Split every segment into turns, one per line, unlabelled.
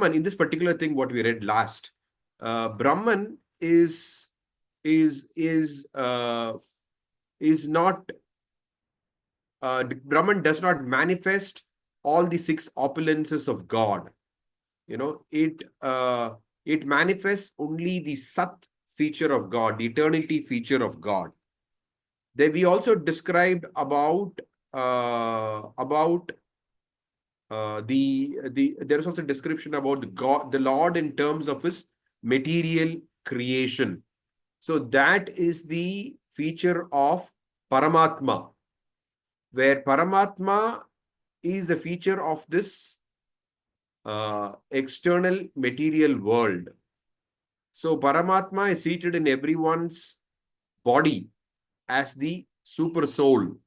in this particular thing, what we read last, Brahman is not Brahman does not manifest all the six opulences of God. It manifests only the Sat feature of God, the eternity feature of God. Then we also described about there is also a description about God, the Lord, in terms of his material creation. So that is the feature of Paramatma, where Paramatma is the feature of this external material world. So Paramatma is seated in everyone's body as the super soul.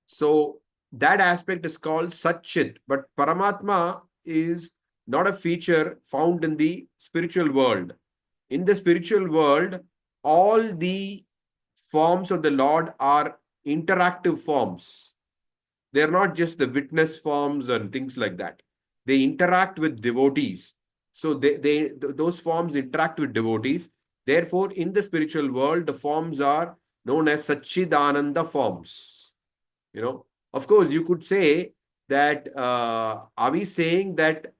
So that aspect is called Satchit. But Paramatma is not a feature found in the spiritual world. In the spiritual world, all the forms of the Lord are interactive forms. They are not just the witness forms and things like that. They interact with devotees. So those forms interact with devotees. Therefore, in the spiritual world, the forms are known as Satchidananda forms. Of course, you could say that are we saying that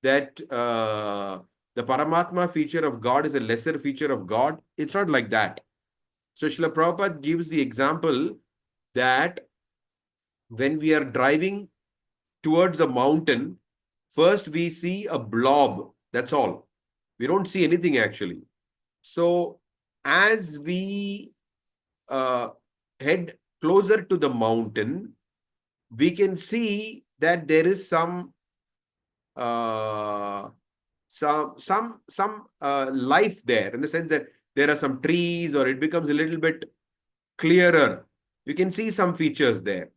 the Paramatma feature of God is a lesser feature of God? It's not like that. So Srila Prabhupada gives the example that when we are driving towards a mountain, first we see a blob. That's all. We don't see anything actually. So as we head closer to the mountain, we can see that there is some life there, in the sense that there are some trees, or it becomes a little bit clearer. You can see some features there.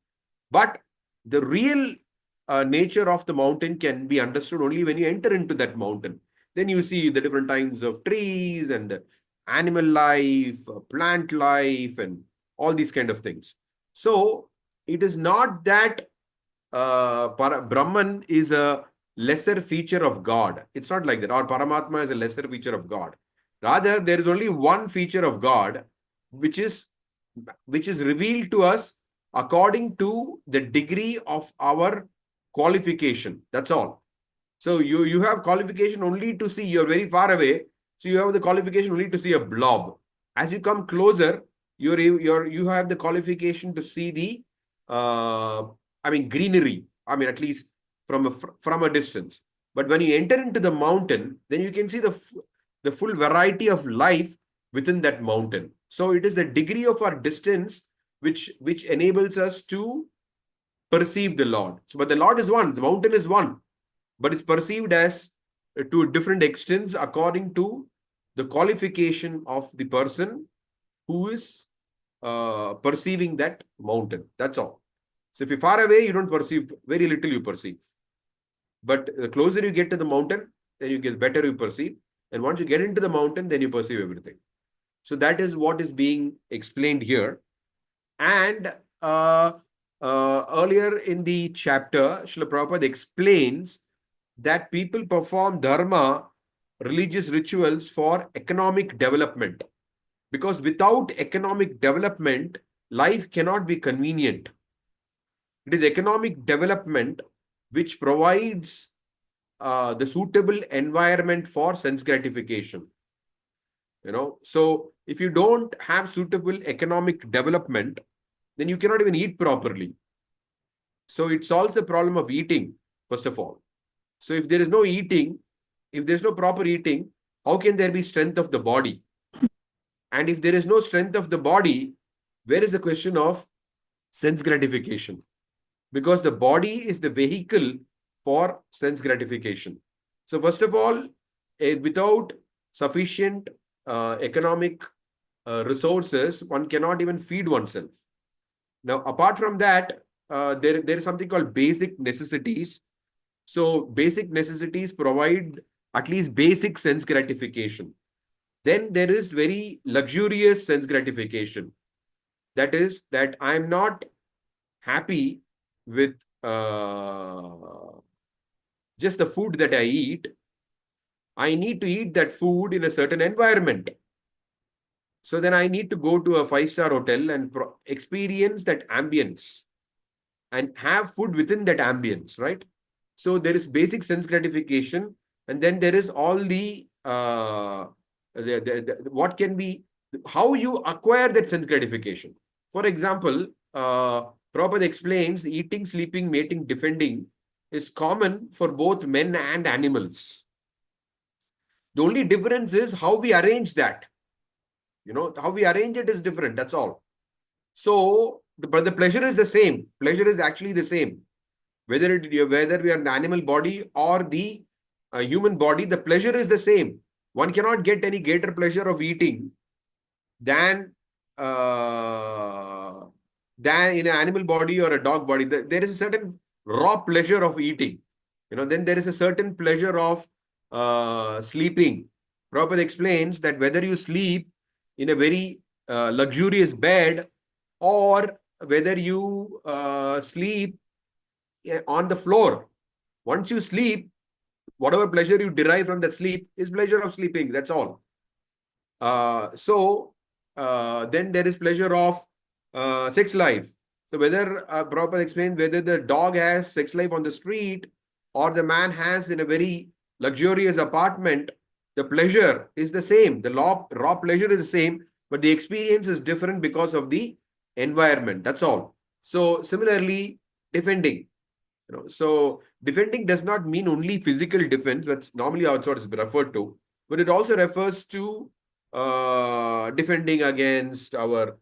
But the real nature of the mountain can be understood only when you enter into that mountain. Then you see the different kinds of trees and animal life, plant life, and all these kind of things. So it is not that Brahman is a lesser feature of God. It's not like that. Or Paramatma is a lesser feature of God. Rather, there is only one feature of God, which is revealed to us according to the degree of our qualification. That's all. So you have qualification only to see. You're very far away, so you have the qualification only to see a blob. As you come closer, you have the qualification to see the greenery. At least from a distance. But when you enter into the mountain, then you can see the full variety of life within that mountain. So it is the degree of our distance which enables us to perceive the Lord. So, but the Lord is one. The mountain is one, but it's perceived as to different extents according to the qualification of the person who is perceiving that mountain. That's all. So if you're far away, you don't perceive, very little you perceive. But the closer you get to the mountain, then you get better you perceive. And once you get into the mountain, then you perceive everything. So that is what is being explained here. And earlier in the chapter, Srila Prabhupada explains that people perform dharma, religious rituals, for economic development. Because without economic development, life cannot be convenient. It is economic development which provides the suitable environment for sense gratification. So if you don't have suitable economic development, then you cannot even eat properly. So it solves the problem of eating, first of all. So if there is no eating, if there's no proper eating, how can there be strength of the body? And if there is no strength of the body, where is the question of sense gratification? Because the body is the vehicle for sense gratification. So first of all, without sufficient economic resources, one cannot even feed oneself. Now, apart from that, there is something called basic necessities. So basic necessities provide at least basic sense gratification. Then there is very luxurious sense gratification. That is that I'm not happy with just the food that I eat, I need to eat that food in a certain environment. So then I need to go to a 5-star hotel and experience that ambience and have food within that ambience, right? So there is basic sense gratification, and then there is all what can be, how you acquire that sense gratification. For example, Prabhupada explains eating, sleeping, mating, defending is common for both men and animals. The only difference is how we arrange that. How we arrange it is different. That's all. So, but the pleasure is the same. Pleasure is actually the same. Whether we are an animal body or the human body, the pleasure is the same. One cannot get any greater pleasure of eating than in an animal body or a dog body. There is a certain raw pleasure of eating. Then there is a certain pleasure of sleeping. Prabhupada explains that whether you sleep in a very luxurious bed or whether you sleep on the floor, once you sleep, whatever pleasure you derive from that sleep is pleasure of sleeping. That's all. Then there is pleasure of sex life. So whether Prabhupada explains whether the dog has sex life on the street or the man has in a very luxurious apartment, the pleasure is the same. The raw pleasure is the same, but the experience is different because of the environment. That's all. So similarly, defending. So defending does not mean only physical defense. That's normally how it's referred to, but it also refers to defending against our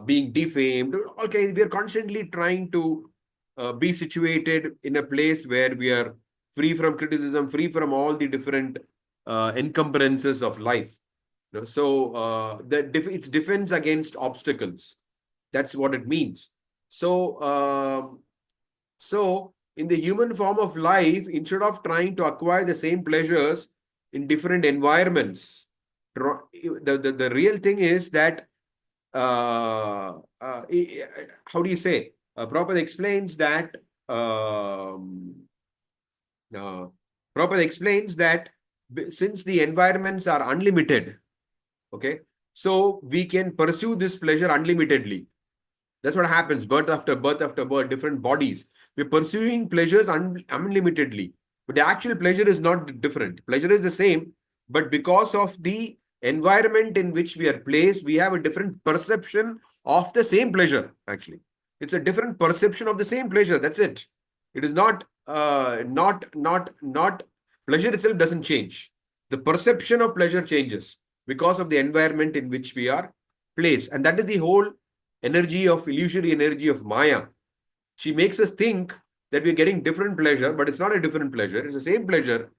being defamed. Okay, we are constantly trying to be situated in a place where we are free from criticism, free from all the different encumbrances of life. So it's defense against obstacles. That's what it means. So in the human form of life, instead of trying to acquire the same pleasures in different environments, the real thing is that how do you say? Prabhupada explains that Prabhupada explains that since the environments are unlimited, okay, so we can pursue this pleasure unlimitedly. That's what happens, birth after birth after birth, different bodies. We're pursuing pleasures unlimitedly. But the actual pleasure is not different. Pleasure is the same, but because of the environment in which we are placed, we have a different perception of the same pleasure, actually. It's a different perception of the same pleasure. That's it. It is not pleasure itself doesn't change. The perception of pleasure changes because of the environment in which we are placed. And that is the whole illusory energy of Maya. She makes us think that we're getting different pleasure, but it's not a different pleasure. It's the same pleasure,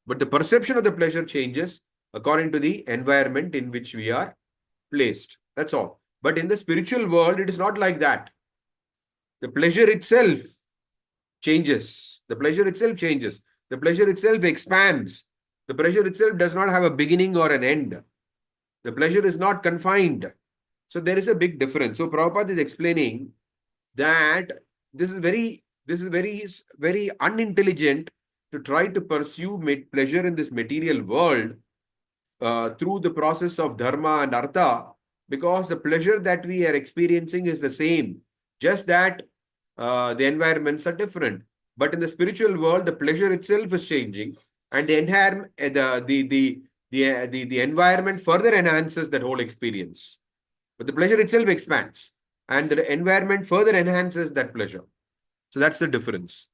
but the perception of the pleasure changes according to the environment in which we are placed. That's all. But in the spiritual world, it is not like that. The pleasure itself changes. The pleasure itself changes. The pleasure itself expands. The pleasure itself does not have a beginning or an end. The pleasure is not confined. So there is a big difference. So Prabhupada is explaining that this is very unintelligent to try to pursue pleasure in this material world through the process of dharma and artha, because the pleasure that we are experiencing is the same, just that the environments are different. But in the spiritual world, the pleasure itself is changing, and the environment further enhances that whole experience. But the pleasure itself expands, and the environment further enhances that pleasure. So that's the difference.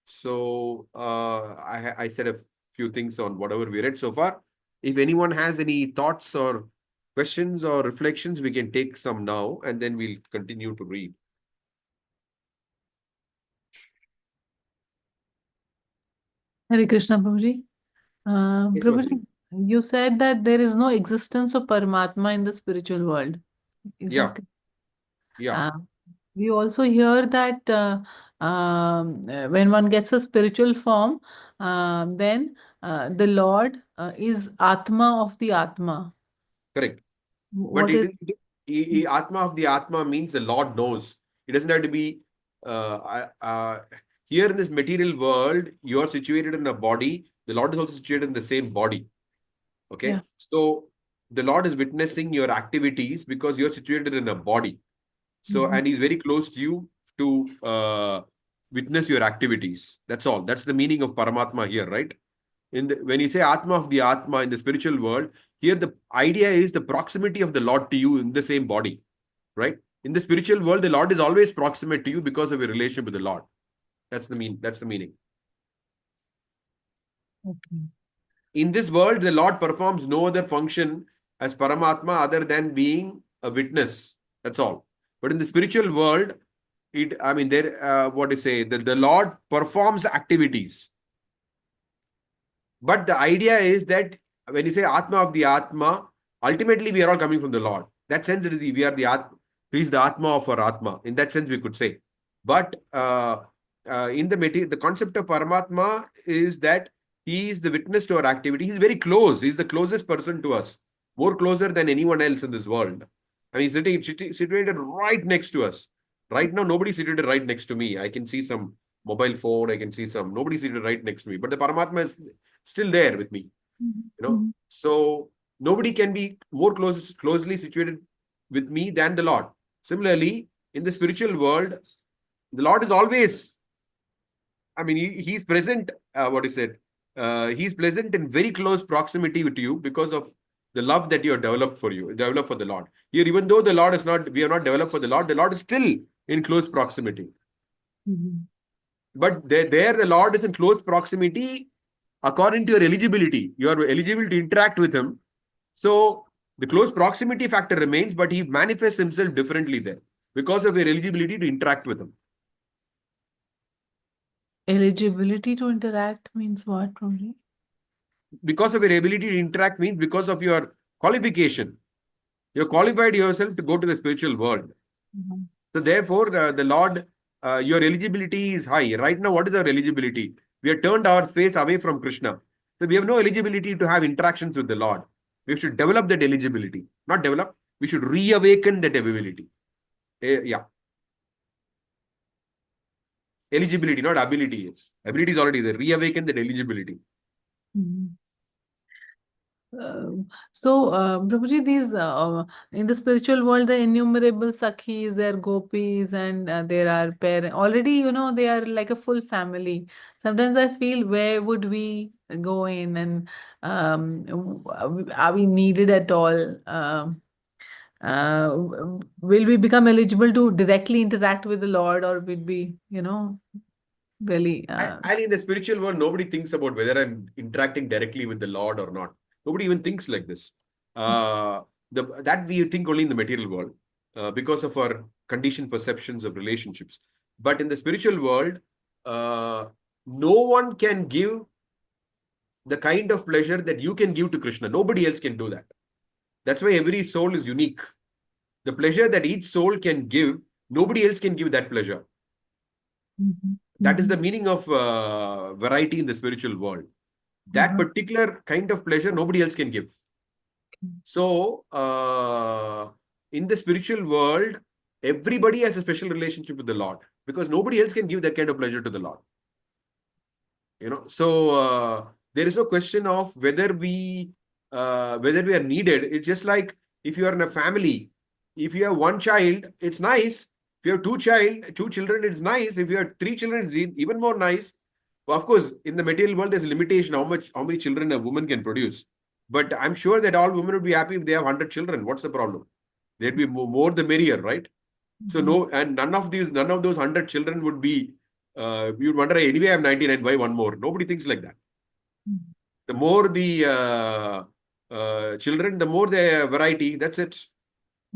So I said a few things on whatever we read so far. If anyone has any thoughts or questions or reflections, we can take some now, and then we'll continue to read.
Hare Krishna, Prabhuji.
Yes,
Prabhuji, you said that there is no existence of Paramatma in the spiritual world. Is
Yeah.
that correct?
Yeah.
We also hear that when one gets a spiritual form, then the Lord is Atma of the Atma.
Correct. But
What is
Atma of the Atma means the Lord knows. It doesn't have to be here in this material world, you are situated in a body. The Lord is also situated in the same body. Okay.
Yeah.
So the Lord is witnessing your activities because you're situated in a body. So,
Mhm.
and He's very close to you to witness your activities. That's all. That's the meaning of Paramatma here, right? When you say Atma of the Atma in the spiritual world, here the idea is the proximity of the Lord to you in the same body, right? In the spiritual world, the Lord is always proximate to you because of your relationship with the Lord. That's the meaning.
Okay.
In this world, the Lord performs no other function as Paramatma other than being a witness. That's all. But in the spiritual world, what to say, the Lord performs activities. But the idea is that when you say Atma of the Atma, ultimately we are all coming from the Lord. That sense, we are the Atma. He is the Atma of our Atma. In that sense, we could say. But in the material, the concept of Paramatma is that he is the witness to our activity. He's very close. He's the closest person to us, more closer than anyone else in this world. I mean, situated right next to us. Right now, nobody's situated right next to me. I can see some mobile phone. I can see some. Nobody's seated right next to me. But the Paramatma is still there with me.
Mhm.
You know, so nobody can be more closely situated with me than the Lord. Similarly, in the spiritual world, the Lord is always, he's present. What is it? He's present in very close proximity with you because of the love that you have developed for the Lord. Here, even though we are not developed for the Lord is still in close proximity.
Mhm.
But there the Lord is in close proximity according to your eligibility. You are eligible to interact with Him. So the close proximity factor remains, but He manifests Himself differently there because of your eligibility to interact with Him.
Eligibility to interact means what, Romji?
Because of your ability to interact means because of your qualification. You're qualified yourself to go to the spiritual world.
Mhm.
So therefore, the Lord, your eligibility is high. Right now, what is our eligibility? We have turned our face away from Krishna. So we have no eligibility to have interactions with the Lord. We should develop that eligibility. Not develop, we should reawaken that ability. Yeah. Eligibility, not ability. Ability is already there. Reawaken that eligibility.
Mhm. Prabhuji, these in the spiritual world, the innumerable sakhis, there are gopis, and there are parents. Already, they are like a full family. Sometimes I feel, where would we go in, and are we needed at all? Will we become eligible to directly interact with the Lord, or will we, really?
And in the spiritual world, nobody thinks about whether I'm interacting directly with the Lord or not. Nobody even thinks like this. That we think only in the material world because of our conditioned perceptions of relationships. But in the spiritual world, uh, no one can give the kind of pleasure that you can give to Krishna. Nobody else can do that. That's why every soul is unique. The pleasure that each soul can give, nobody else can give that pleasure.
Mhm.
That is the
Mhm.
meaning of variety in the spiritual world. That
Uh-huh.
particular kind of pleasure nobody else can give. So, in the spiritual world, everybody has a special relationship with the Lord because nobody else can give that kind of pleasure to the Lord. So there is no question of whether we are needed. It's just like if you are in a family, if you have one child, it's nice. If you have two children, it's nice. If you have three children, it's even more nice. Well, of course, in the material world, there's a limitation how many children a woman can produce. But I'm sure that all women would be happy if they have 100 children. What's the problem? There'd be more the merrier, right? So
Mhm.
no, and none of those 100 children would be. You'd wonder, anyway, I have 99. Why one more? Nobody thinks like that.
Mhm.
The more the children, the more the variety. That's it.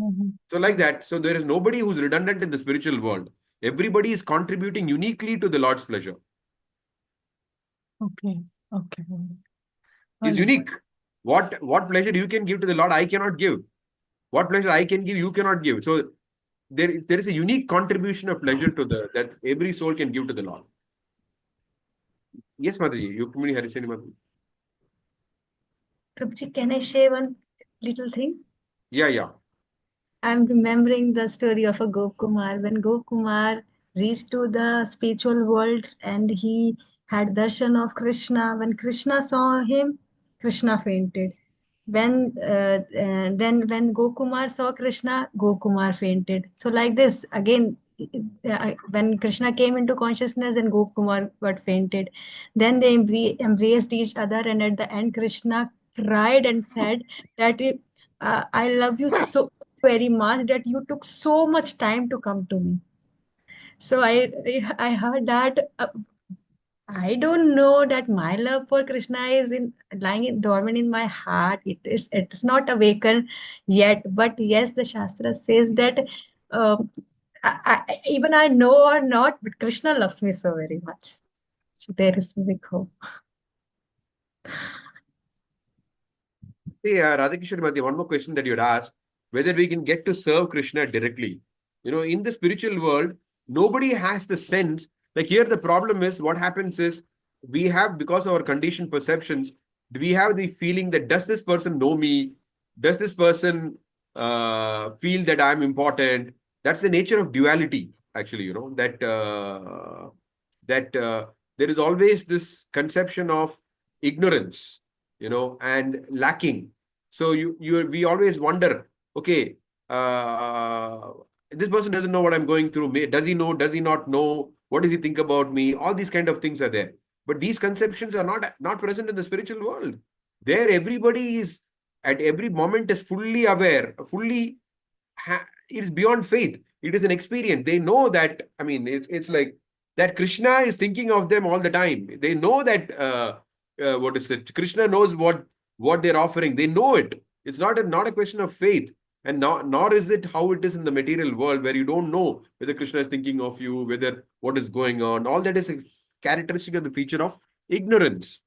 Mhm.
So like that. So there is nobody who's redundant in the spiritual world. Everybody is contributing uniquely to the Lord's pleasure.
Okay. Okay. All
It's
right.
unique. What pleasure you can give to the Lord, I cannot give. What pleasure I can give, you cannot give. So there is a unique contribution of pleasure that every soul can give to the Lord. Yes, Mataji, you can Hari Mataji.
Prabhuji, can I share one little thing?
Yeah, yeah.
I'm remembering the story of a Gopkumar. When Gopkumar reached to the spiritual world and he had darshan of Krishna. When Krishna saw him, Krishna fainted. Then when Gokumar saw Krishna, Gokumar fainted. So like this again, when Krishna came into consciousness, then Gokumar got fainted. Then they embraced each other, and at the end, Krishna cried and said that I love you so very much that you took so much time to come to me. So I heard that. I don't know that my love for Krishna is in lying in, dormant in my heart. It's not awakened yet. But yes, the Shastra says that even I know or not, but Krishna loves me so very much. So there is a big hope.
Hey, Radhakishan Madhya, one more question that you had asked, whether we can get to serve Krishna directly. In the spiritual world, nobody has the sense. Like here, the problem is what happens is we have, because of our conditioned perceptions, we have the feeling that does this person know me? Does this person feel that I'm important? That's the nature of duality, actually, that there is always this conception of ignorance, and lacking. So we always wonder, okay, this person doesn't know what I'm going through. Does he know? Does he not know? What does he think about me? All these kind of things are there. But these conceptions are not present in the spiritual world. There, everybody is at every moment is fully aware, it is beyond faith. It is an experience. They know that, it's like that Krishna is thinking of them all the time. They know that, what is it? Krishna knows what they're offering. They know it. It's not a question of faith. And nor is it how it is in the material world, where you don't know whether Krishna is thinking of you, whether what is going on. All that is a characteristic of the feature of ignorance.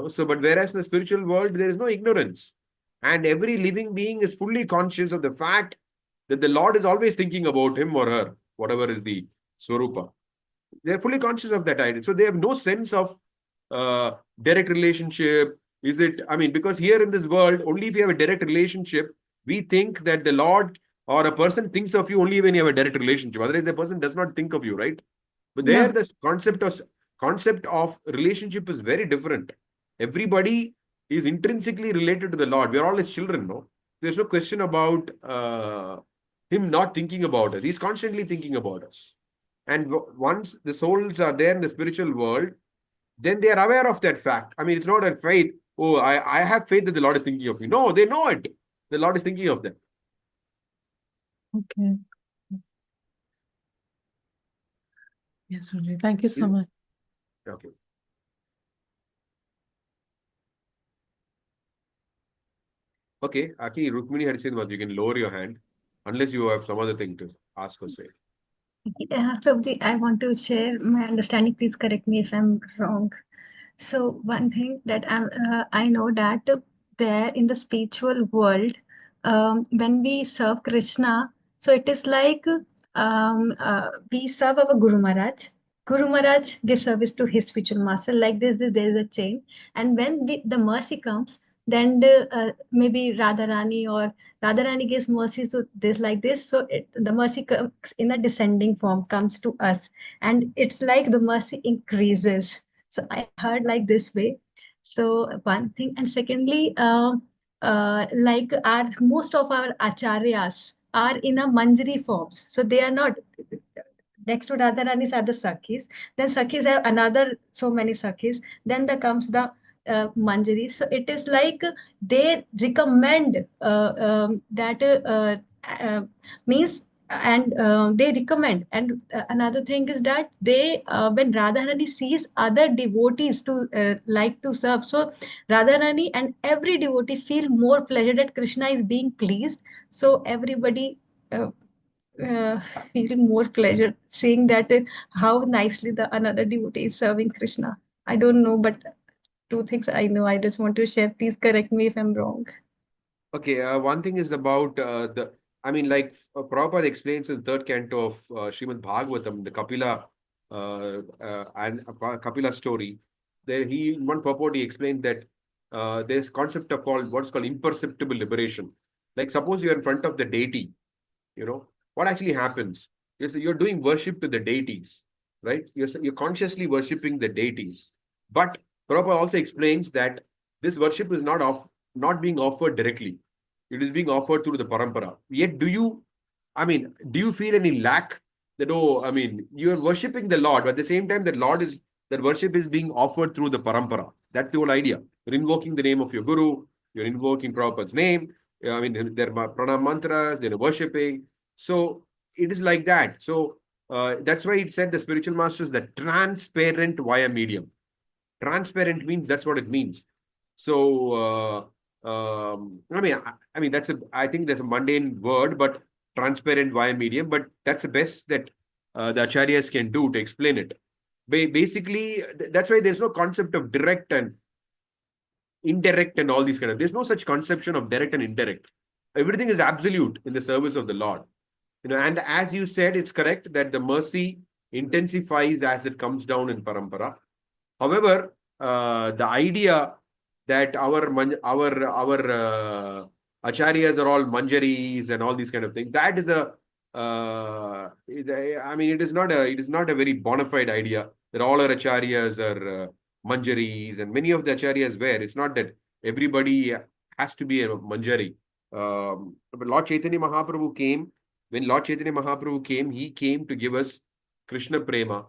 So, but whereas in the spiritual world, there is no ignorance. And every living being is fully conscious of the fact that the Lord is always thinking about him or her, whatever is the Swarupa. They're fully conscious of that idea. So they have no sense of direct relationship. Because here in this world, only if you have a direct relationship, we think that the Lord or a person thinks of you only when you have a direct relationship. Otherwise, the person does not think of you, right? But there, the concept of relationship is very different. Everybody is intrinsically related to the Lord. We are all his children, no? There's no question about him not thinking about us. He's constantly thinking about us. And once the souls are there in the spiritual world, then they are aware of that fact. It's not a faith. Oh, I have faith that the Lord is thinking of me. No, they know it. The Lord is thinking of them.
Okay. Yes, Ruji. Thank you so much.
Okay. Okay, Aki, Rukmini Harisidwat, you can lower your hand unless you have some other thing to ask or say.
Prabhuji, I want to share my understanding. Please correct me if I'm wrong. So one thing that I know that there in the spiritual world, when we serve Krishna, so it is like we serve our Guru Maharaj. Guru Maharaj gives service to his spiritual master. Like this there is a chain. And when the mercy comes, then maybe Radharani or Radharani gives mercy to this like this. So the mercy comes in a descending form, comes to us. And it's like the mercy increases. So I heard like this way. So one thing, and secondly, like most of our acharyas are in a manjari forms. So they are not next to Radharanis are the Sakhis. Then Sakhis have another so many Sakhis. Then there comes the Manjari. So it is like they recommend that means and they recommend. And another thing is that they when Radharani sees other devotees to like to serve, so Radharani and every devotee feel more pleasure that Krishna is being pleased. So everybody uh, feel more pleasure seeing that how nicely the another devotee is serving Krishna. I don't know, but two things I know. I just want to share. Please correct me if I'm wrong.
Okay, one thing is about Prabhupada explains in the third canto of Srimad Bhagavatam, the Kapila Kapila story. There, in one purport, he explained that there's concept of what's called imperceptible liberation. Like suppose you're in front of the deity, what actually happens? You're doing worship to the deities, right? You're consciously worshipping the deities. But Prabhupada also explains that this worship is not being offered directly. It is being offered through the parampara. Yet, do you feel any lack that, you're worshipping the Lord, but at the same time, that worship is being offered through the parampara. That's the whole idea. You're invoking the name of your guru, you're invoking Prabhupada's name. There are pranam mantras, they're worshipping. So it is like that. So that's why it said the spiritual masters, the transparent via medium. Transparent means that's what it means. So I think that's a mundane word, but transparent via medium. But that's the best that the acharyas can do to explain it. Basically, that's why there's no concept of direct and indirect and all these kind of. There's no such conception of direct and indirect. Everything is absolute in the service of the Lord. And as you said, it's correct that the mercy intensifies as it comes down in parampara. However, the idea that our acharyas are all manjaris and all these kind of things, that is it is not a very bona fide idea that all our acharyas are manjaris, and many of the acharyas were. It's not that everybody has to be a manjari. But Lord Chaitanya Mahaprabhu came. When Lord Chaitanya Mahaprabhu came, he came to give us Krishna Prema,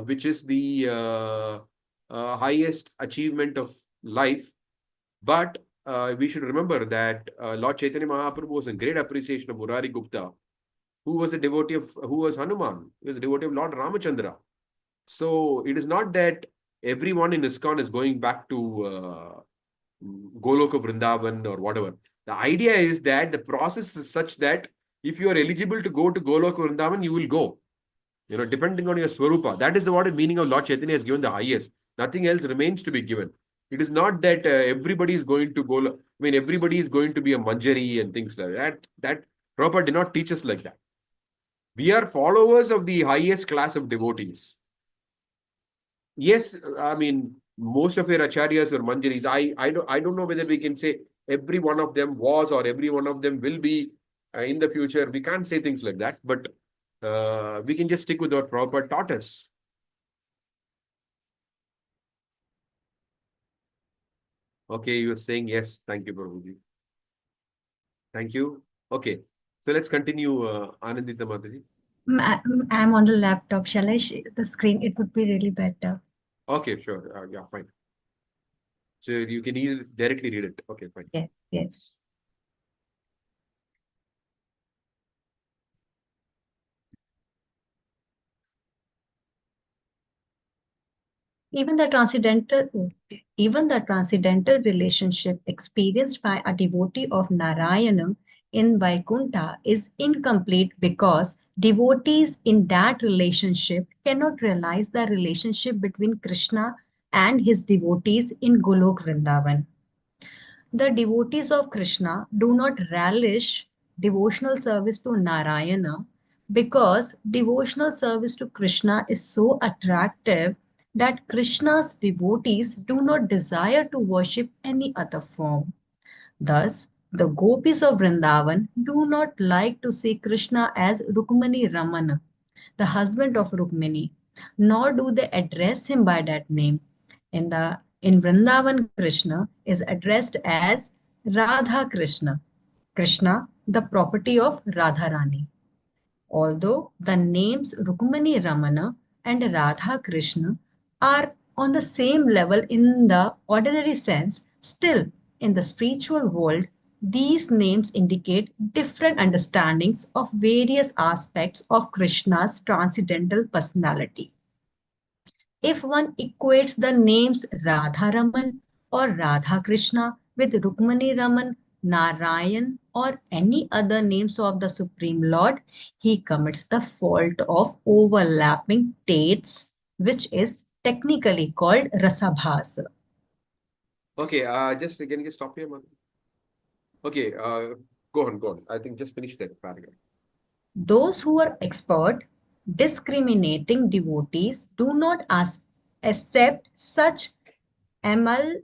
which is the highest achievement of life. But we should remember that Lord Chaitanya Mahaprabhu was in great appreciation of Murari Gupta, who was Hanuman. He was a devotee of Lord Ramachandra. So it is not that everyone in ISKCON is going back to Goloka Vrindavan or whatever. The idea is that the process is such that if you are eligible to go to Goloka Vrindavan, you will go. Depending on your Swarupa. That is what the meaning of Lord Chaitanya has given the highest. Nothing else remains to be given. It is not that everybody is going to go. Everybody is going to be a manjari and things like that. That Prabhupada did not teach us like that. We are followers of the highest class of devotees. Yes, most of your acharyas were manjaris. I don't know whether we can say every one of them was or every one of them will be in the future. We can't say things like that, but we can just stick with what Prabhupada taught us. Okay, you're saying yes. Thank you, Prabhuji. Thank you. Okay, so let's continue, Anandita Mataji.
I'm on the laptop. Shall I share the screen? It would be really better.
Okay, sure. Yeah, fine. So you can easily directly read it. Okay, fine.
Yes, yes. Even the transcendental relationship experienced by a devotee of Narayana in Vaikuntha is incomplete because devotees in that relationship cannot realize the relationship between Krishna and his devotees in Golok Vrindavan. The devotees of Krishna do not relish devotional service to Narayana because devotional service to Krishna is so attractive that Krishna's devotees do not desire to worship any other form. Thus, the gopis of Vrindavan do not like to see Krishna as Rukmani Ramana, the husband of Rukmini, nor do they address him by that name. In Vrindavan, Krishna is addressed as Radha Krishna, Krishna, the property of Radharani. Although the names Rukmani Ramana and Radha Krishna are on the same level in the ordinary sense, still in the spiritual world, these names indicate different understandings of various aspects of Krishna's transcendental personality. If one equates the names Radha Raman or Radha Krishna with Rukmani Raman, Narayan, or any other names of the Supreme Lord, he commits the fault of overlapping dates, which is technically called Rasabhasa.
Okay, can you stop here, man? Okay, go on. I think just finish that paragraph.
Those who are expert discriminating devotees do not accept such amalgamations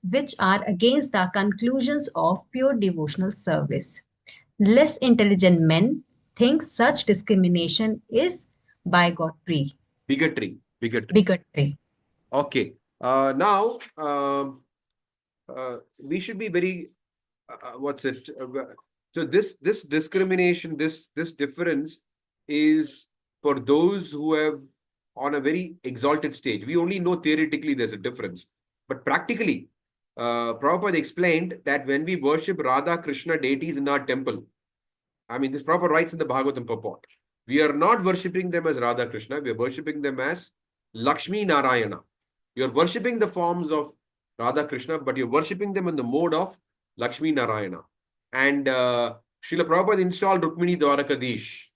which are against the conclusions of pure devotional service. Less intelligent men think such discrimination is bigotry.
Bigotry. Okay. Now, we should be very, what's it? So this discrimination, this difference is for those who have on a very exalted stage. We only know theoretically there's a difference, but practically, Prabhupada explained that when we worship Radha Krishna deities in our temple, I mean, this Prabhupada writes in the Bhagavatam purport, we are not worshipping them as Radha Krishna, we are worshipping them as Lakshmi Narayana. You're worshipping the forms of Radha Krishna, but you're worshipping them in the mode of Lakshmi Narayana. And Srila Prabhupada installed Rukmini Dwarakadish.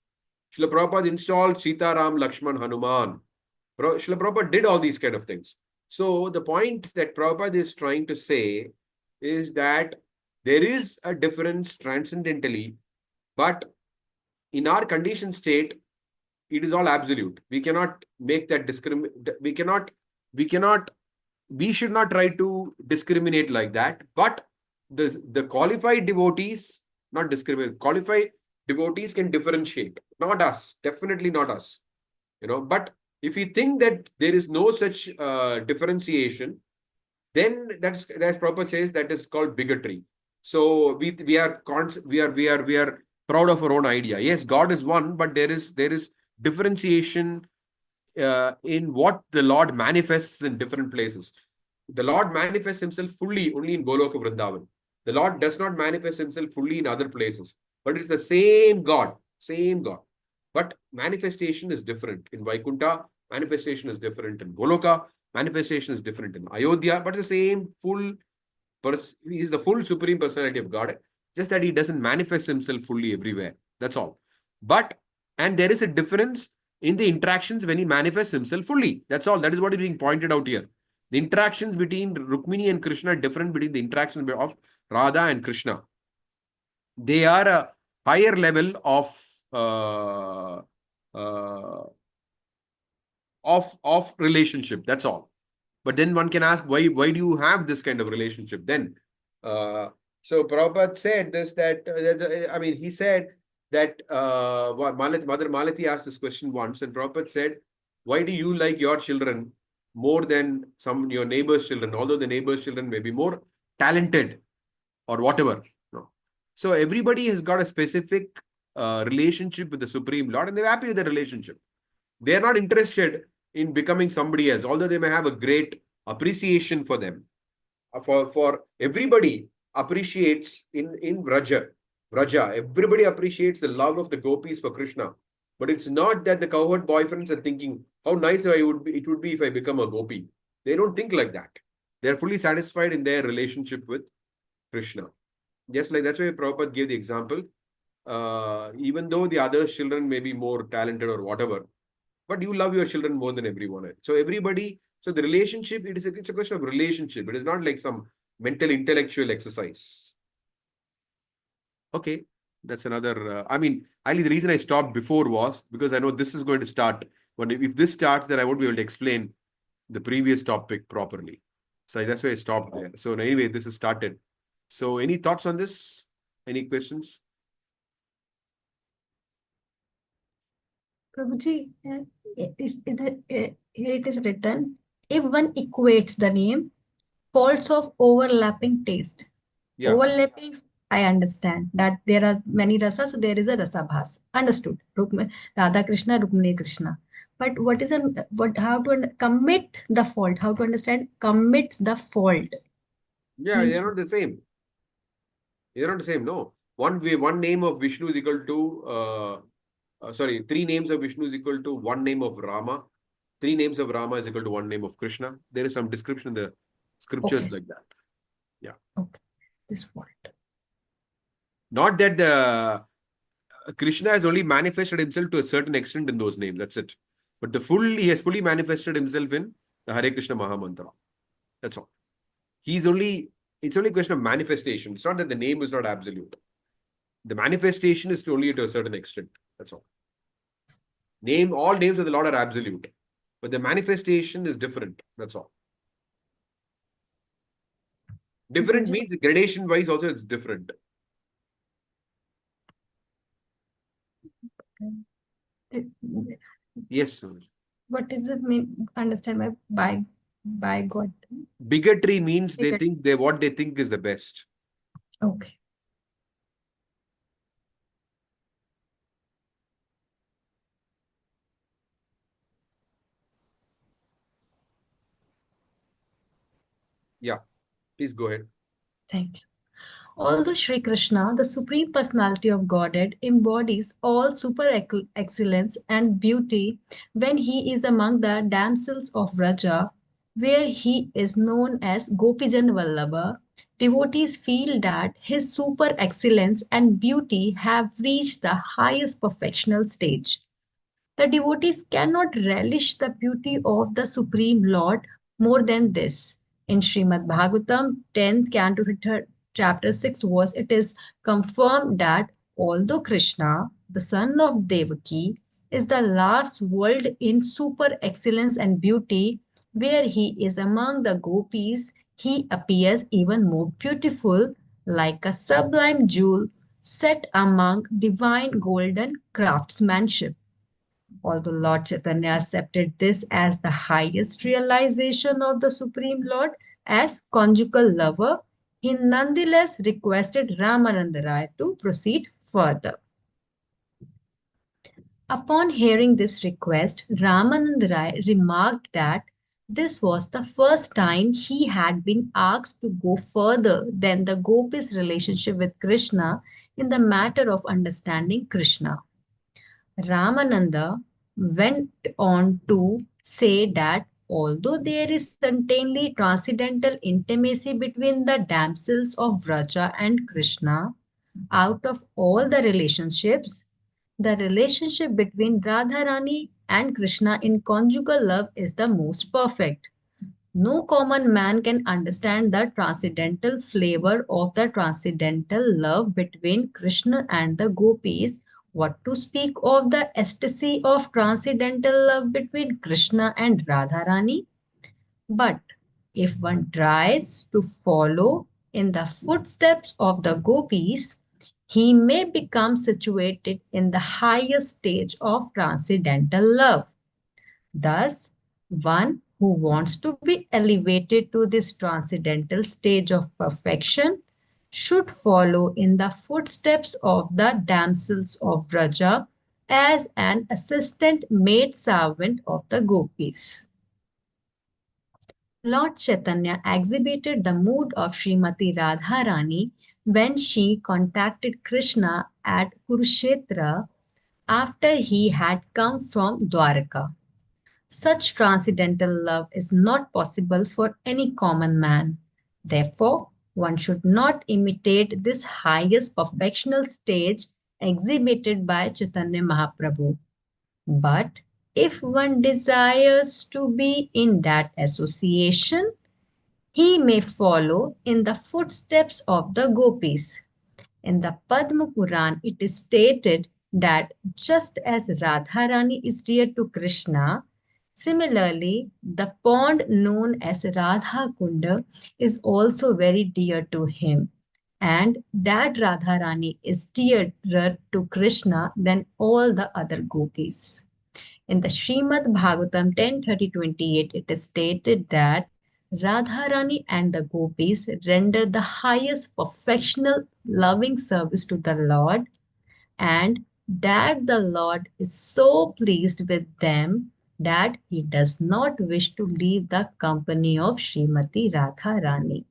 Srila Prabhupada installed Sita Ram Lakshman Hanuman. Srila Prabhupada did all these kind of things. So the point that Prabhupada is trying to say is that there is a difference transcendentally, but in our conditioned state, it is all absolute. We cannot make that we should not try to discriminate like that. But the qualified devotees, not discriminate, qualified devotees can differentiate. Not us, definitely not us. But if we think that there is no such differentiation, then that's Prabhupada says that is called bigotry. So we are proud of our own idea. Yes, God is one, but there is differentiation in what the Lord manifests in different places. The Lord manifests himself fully only in Goloka Vrindavan. The Lord does not manifest himself fully in other places. But it's the same God. But manifestation is different. In Vaikuntha, manifestation is different. In Goloka, manifestation is different. In Ayodhya, but the same he is the full Supreme Personality of God. Just that he doesn't manifest himself fully everywhere. That's all. And there is a difference in the interactions when he manifests himself fully. That's all. That is what is being pointed out here. The interactions between Rukmini and Krishna are different between the interactions of Radha and Krishna. They are a higher level of relationship. That's all. But then one can ask, why do you have this kind of relationship then? So Prabhupada said this, he said that Mother Malati asked this question once, and Prabhupada said, why do you like your children more than your neighbor's children, although the neighbor's children may be more talented or whatever? No. So everybody has got a specific relationship with the Supreme Lord, and they're happy with the relationship. They are not interested in becoming somebody else, although they may have a great appreciation for them. For everybody appreciates in Vraja, everybody appreciates the love of the gopis for Krishna. But it's not that the cowherd boyfriends are thinking, how nice it would be if I become a gopi. They don't think like that. They're fully satisfied in their relationship with Krishna. Just like that's why Prabhupada gave the example. Even though the other children may be more talented or whatever, but you love your children more than everyone else. So the relationship, it's a question of relationship. It is not like some mental intellectual exercise. Okay, that's another. The reason I stopped before was because I know this is going to start. But if this starts, then I won't be able to explain the previous topic properly. So that's why I stopped there. So anyway, this has started. So any thoughts on this? Any questions?
Prabhuji, here it is written, if one equates the name, faults of overlapping taste.
Yeah.
Overlapping, I understand that there are many rasas, so there is a rasabhas. Understood. Radha Krishna, Rukmini Krishna. But how to commit the fault? How to understand commits the fault?
Yeah, they're not the same. They're not the same. No. One name of Vishnu is equal to 3 names of Vishnu is equal to 1 name of Rama. 3 names of Rama is equal to 1 name of Krishna. There is some description in the scriptures like that. Yeah.
Okay. This fault.
Not that the Krishna has only manifested himself to a certain extent in those names. That's it. But he has fully manifested himself in the Hare Krishna Mahamantra. That's all. It's only a question of manifestation. It's not that the name is not absolute. The manifestation is only to a certain extent. That's all. All names of the Lord are absolute. But the manifestation is different. That's all. Different
Guruji,
means gradation wise also it's different. Yes, Sunuj.
What is it mean? Understand by God?
Bigotry means they
Bigotry.
think what they think is the best.
Okay.
Yeah, please go ahead.
Thank you. Although Sri Krishna, the Supreme Personality of Godhead, embodies all super excellence and beauty when he is among the damsels of Raja, where he is known as Gopijan Vallabha, devotees feel that his super excellence and beauty have reached the highest perfectional stage. The devotees cannot relish the beauty of the Supreme Lord more than this. In Srimad Bhagavatam, 10th canto, chapter 6 verse, it is confirmed that although Krishna, the son of Devaki, is the last world in super excellence and beauty, where he is among the gopis, he appears even more beautiful, like a sublime jewel set among divine golden craftsmanship. Although Lord Chaitanya accepted this as the highest realization of the Supreme Lord as conjugal lover, he nonetheless requested Ramananda Rai to proceed further. Upon hearing this request, Ramananda Rai remarked that this was the first time he had been asked to go further than the gopis' relationship with Krishna in the matter of understanding Krishna. Ramananda went on to say that although there is certainly transcendental intimacy between the damsels of Raja and Krishna, out of all the relationships, the relationship between Radharani and Krishna in conjugal love is the most perfect. No common man can understand the transcendental flavor of the transcendental love between Krishna and the gopis. What to speak of the ecstasy of transcendental love between Krishna and Radharani? But if one tries to follow in the footsteps of the gopis, he may become situated in the highest stage of transcendental love. Thus, one who wants to be elevated to this transcendental stage of perfection should follow in the footsteps of the damsels of Raja as an assistant maid servant of the gopis. Lord Chaitanya exhibited the mood of Srimati Radharani when she contacted Krishna at Kurukshetra after he had come from Dwarka. Such transcendental love is not possible for any common man. Therefore, one should not imitate this highest perfectional stage exhibited by Chaitanya Mahaprabhu. But if one desires to be in that association, he may follow in the footsteps of the gopis. In the Padma Puran, it is stated that just as Radharani is dear to Krishna, similarly, the pond known as Radha Kunda is also very dear to him, and that Radharani is dearer to Krishna than all the other gopis. In the Srimad Bhagavatam 10:30-28, it is stated that Radharani and the gopis render the highest perfectional loving service to the Lord, and that the Lord is so pleased with them that he does not wish to leave the company of Srimati Radharani.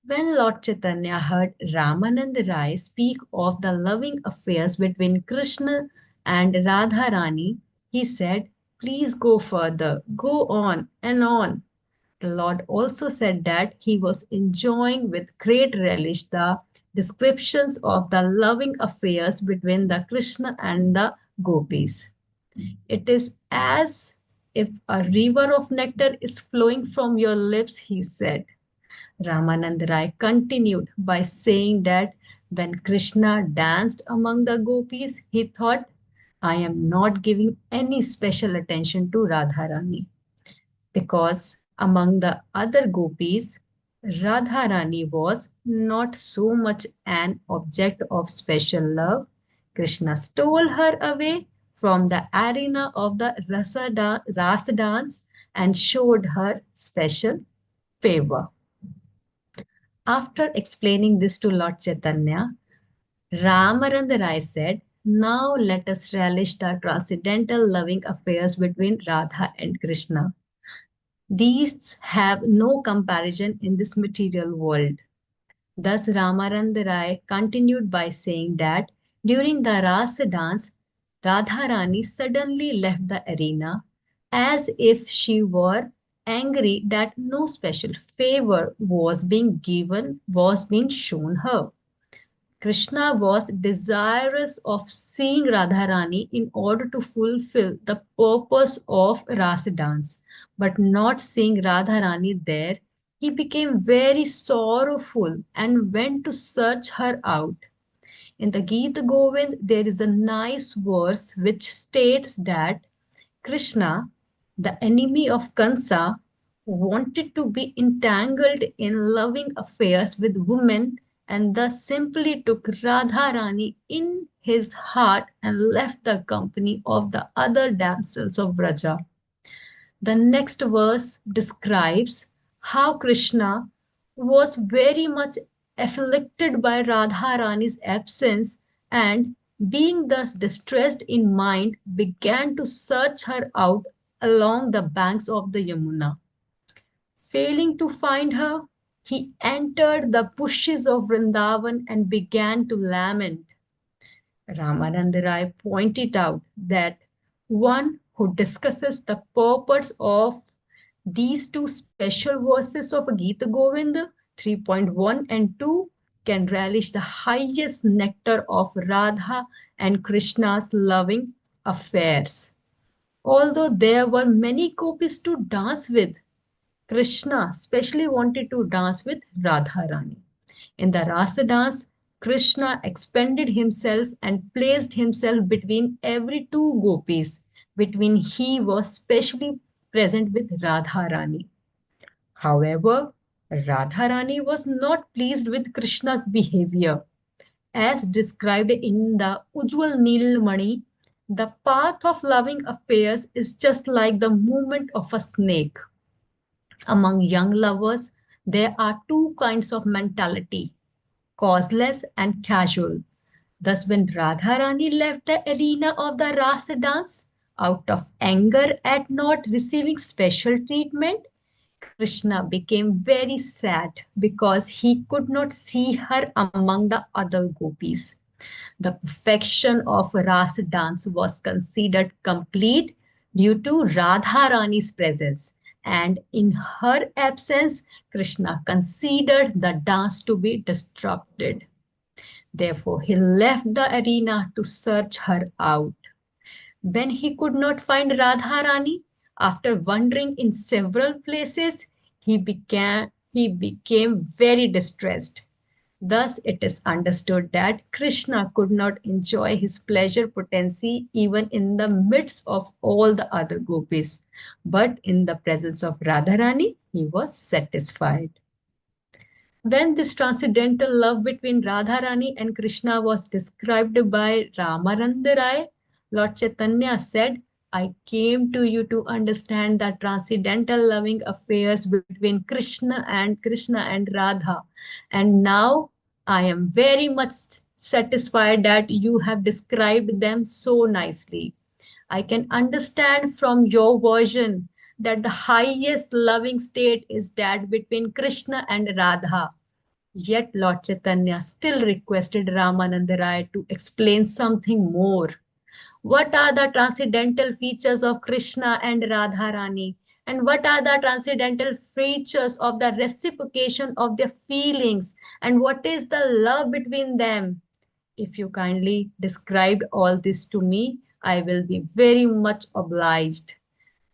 When Lord Chaitanya heard Ramananda Rai speak of the loving affairs between Krishna and Radharani, he said, "Please go further, go on and on." The Lord also said that he was enjoying with great relish the descriptions of the loving affairs between the Krishna and the gopis. It is as if a river of nectar is flowing from your lips, he said. Ramananda Rai continued by saying that when Krishna danced among the gopis, he thought, "I am not giving any special attention to Radharani," because among the other gopis, Radharani was not so much an object of special love. Krishna stole her away from the arena of the Rasa dance and showed her special favor. After explaining this to Lord Chaitanya, Ramaranda Rai said, now let us relish the transcendental loving affairs between Radha and Krishna. These have no comparison in this material world. Thus, Ramaranda Rai continued by saying that during the Rasa dance, Radharani suddenly left the arena as if she were angry that no special favor was being shown her. Krishna was desirous of seeing Radharani in order to fulfill the purpose of Rasa dance, but not seeing Radharani there, he became very sorrowful and went to search her out. In the Gita Govind, there is a nice verse which states that Krishna, the enemy of Kansa, wanted to be entangled in loving affairs with women and thus simply took Radharani in his heart and left the company of the other damsels of Vraja. The next verse describes how Krishna was very much afflicted by Radharani's absence and being thus distressed in mind began to search her out along the banks of the Yamuna. Failing to find her, he entered the bushes of Vrindavan and began to lament. Ramananda Rai pointed out that one who discusses the purpose of these two special verses of Gita Govinda 3.1 and 2 can relish the highest nectar of Radha and Krishna's loving affairs. Although there were many gopis to dance with, Krishna specially wanted to dance with Radharani. In the Rasa dance, Krishna expended himself and placed himself between every two gopis, between he was specially present with Radharani. However, Radharani was not pleased with Krishna's behavior. As described in the Ujjwal Nilmani, the path of loving affairs is just like the movement of a snake. Among young lovers, there are two kinds of mentality, causeless and casual. Thus, when Radharani left the arena of the Rasa dance, out of anger at not receiving special treatment, Krishna became very sad because he could not see her among the other gopis. The perfection of Rasa dance was considered complete due to Radharani's presence, and in her absence, Krishna considered the dance to be disrupted. Therefore, he left the arena to search her out. When he could not find Radharani, after wandering in several places, he became very distressed. Thus, it is understood that Krishna could not enjoy his pleasure potency even in the midst of all the other gopis. But in the presence of Radharani, he was satisfied. When this transcendental love between Radharani and Krishna was described by Ramananda Rai, Lord Chaitanya said, I came to you to understand the transcendental loving affairs between Krishna and Radha. And now I am very much satisfied that you have described them so nicely. I can understand from your version that the highest loving state is that between Krishna and Radha. Yet Lord Chaitanya still requested Ramananda Rai to explain something more. What are the transcendental features of Krishna and Radharani? And what are the transcendental features of the reciprocation of their feelings? And what is the love between them? If you kindly describe all this to me, I will be very much obliged.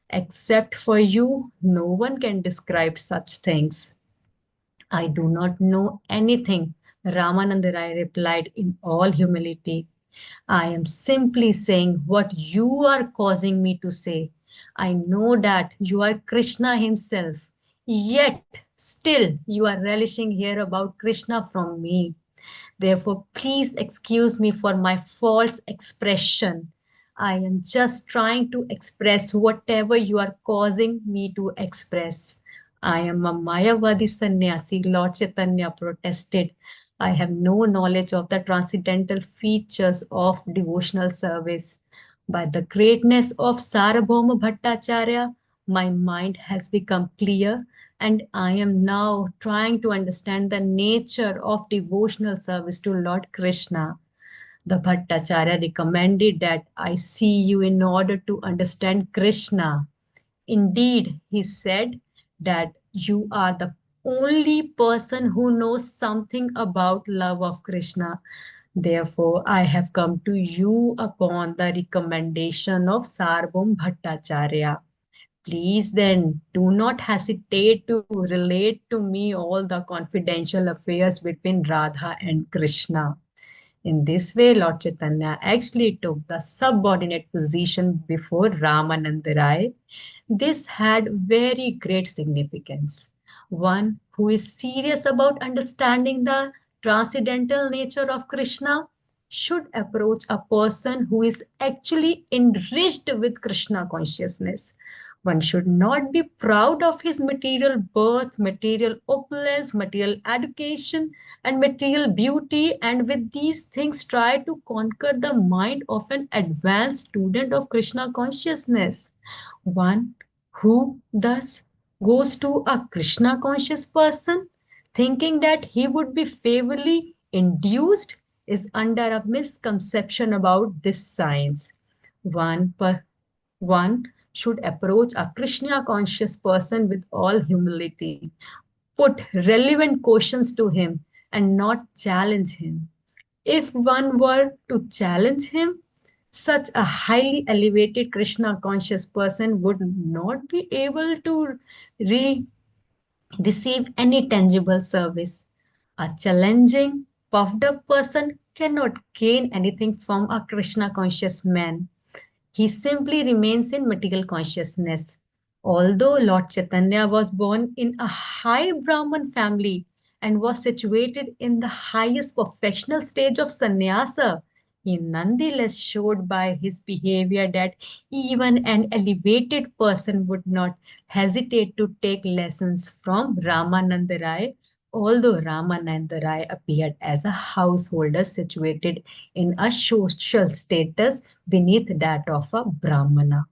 Except for you, no one can describe such things. I do not know anything, Ramananda Rai replied in all humility. I am simply saying what you are causing me to say. I know that you are Krishna himself. Yet, Still, you are relishing hear about Krishna from me. Therefore, please excuse me for my false expression. I am just trying to express whatever you are causing me to express. I am a Mayavadi sannyasi, Lord Chaitanya protested. I have no knowledge of the transcendental features of devotional service. By the greatness of Sarabhauma Bhattacharya, my mind has become clear and I am now trying to understand the nature of devotional service to Lord Krishna. The Bhattacharya recommended that I see you in order to understand Krishna. Indeed, he said that you are the only person who knows something about love of Krishna. Therefore, I have come to you upon the recommendation of Sarbhum Bhattacharya. Please then do not hesitate to relate to me all the confidential affairs between Radha and Krishna. In this way, Lord Chaitanya actually took the subordinate position before Ramananda Rai. This had very great significance. One who is serious about understanding the transcendental nature of Krishna should approach a person who is actually enriched with Krishna consciousness. One should not be proud of his material birth, material opulence, material education, and material beauty, and with these things try to conquer the mind of an advanced student of Krishna consciousness. One who thus goes to a Krishna conscious person thinking that he would be favorably induced is under a misconception about this science. One should approach a Krishna conscious person with all humility, put relevant questions to him, and not challenge him. If one were to challenge him, such a highly elevated Krishna conscious person would not be able to receive any tangible service. A challenging, puffed up person cannot gain anything from a Krishna conscious man. He simply remains in material consciousness. Although Lord Chaitanya was born in a high Brahman family and was situated in the highest perfectional stage of sannyasa, he nonetheless showed by his behavior that even an elevated person would not hesitate to take lessons from Ramananda Rai, although Ramananda Rai appeared as a householder situated in a social status beneath that of a Brahmana.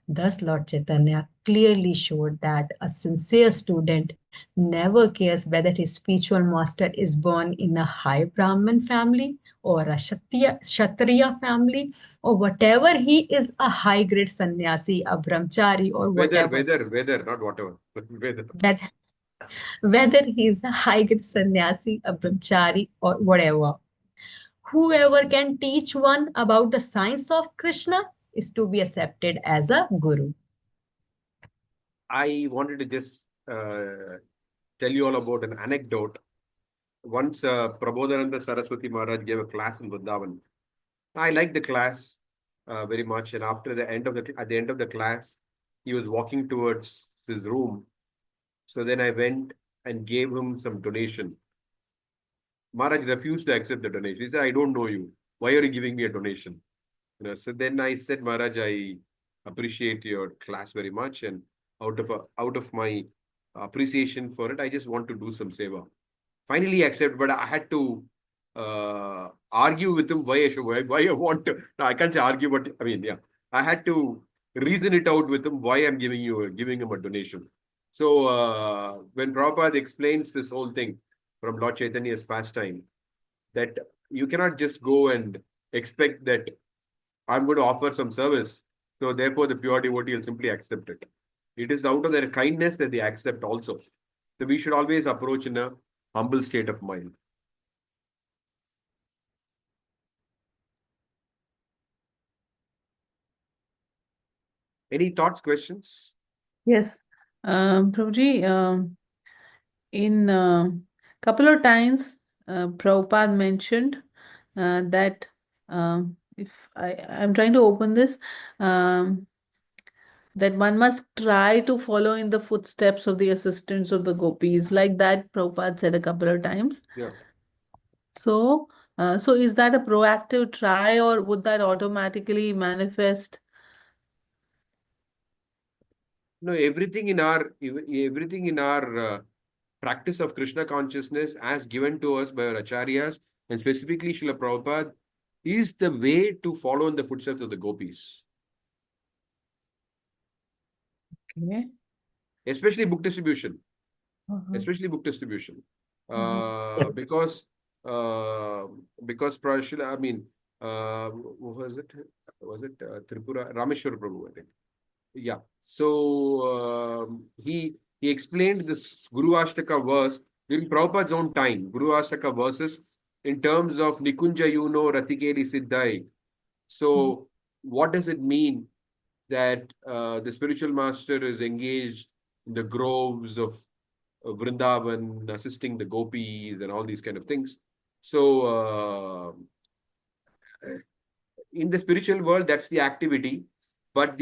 Thus, Lord Chaitanya clearly showed that a sincere student never cares whether his spiritual master is born in a high Brahmin family or a Kshatriya family, or whatever he is, a high grade sannyasi, a brahmachari, or whatever.
Whether, not whatever. Whether.
That whether he is a high grade sannyasi, a brahmachari, or whatever. Whoever can teach one about the science of Krishna is to be accepted as a guru.
I wanted to just tell you all about an anecdote. Once Prabodhananda Saraswati Maharaj gave a class in Vrindavan. I liked the class very much, and at the end of the class, he was walking towards his room. So then I went and gave him some donation. Maharaj refused to accept the donation. He said, "I don't know you. Why are you giving me a donation?" So then I said, "Maharaj, I appreciate your class very much, and out of my appreciation for it, I just want to do some seva." Finally, he accepted, but I had to argue with him why I want to. No, I can't say argue, but I mean, yeah, I had to reason it out with him why I'm giving him a donation. So when Prabhupada explains this whole thing from Lord Chaitanya's pastime, that you cannot just go and expect that I'm going to offer some service, so therefore the pure devotee will simply accept it. It is out of their kindness that they accept also. So we should always approach in a humble state of mind. Any thoughts, questions?
Yes, Prabhuji, in couple of times, Prabhupada mentioned that if I'm trying to open this, that one must try to follow in the footsteps of the assistants of the gopis, like that Prabhupada said a couple of times.
Yeah.
So, so is that a proactive try, or would that automatically manifest?
No, everything in our practice of Krishna consciousness as given to us by our acharyas, and specifically Srila Prabhupada, is the way to follow in the footsteps of the gopis.
Okay.
Especially book distribution.
Uh-huh.
Especially book distribution.
Mhm.
Because Prashila, I mean, what was it? Was it Tripura? Rameshwar Prabhu, I think. Yeah. So he explained this Guru Ashtaka verse during Prabhupada's own time. Guru Ashtaka verses in terms of Nikunja Yuno Ratikeli Siddhai. So what does it mean that the spiritual master is engaged in the groves of Vrindavan, assisting the gopis and all these kind of things? So in the spiritual world, that's the activity, but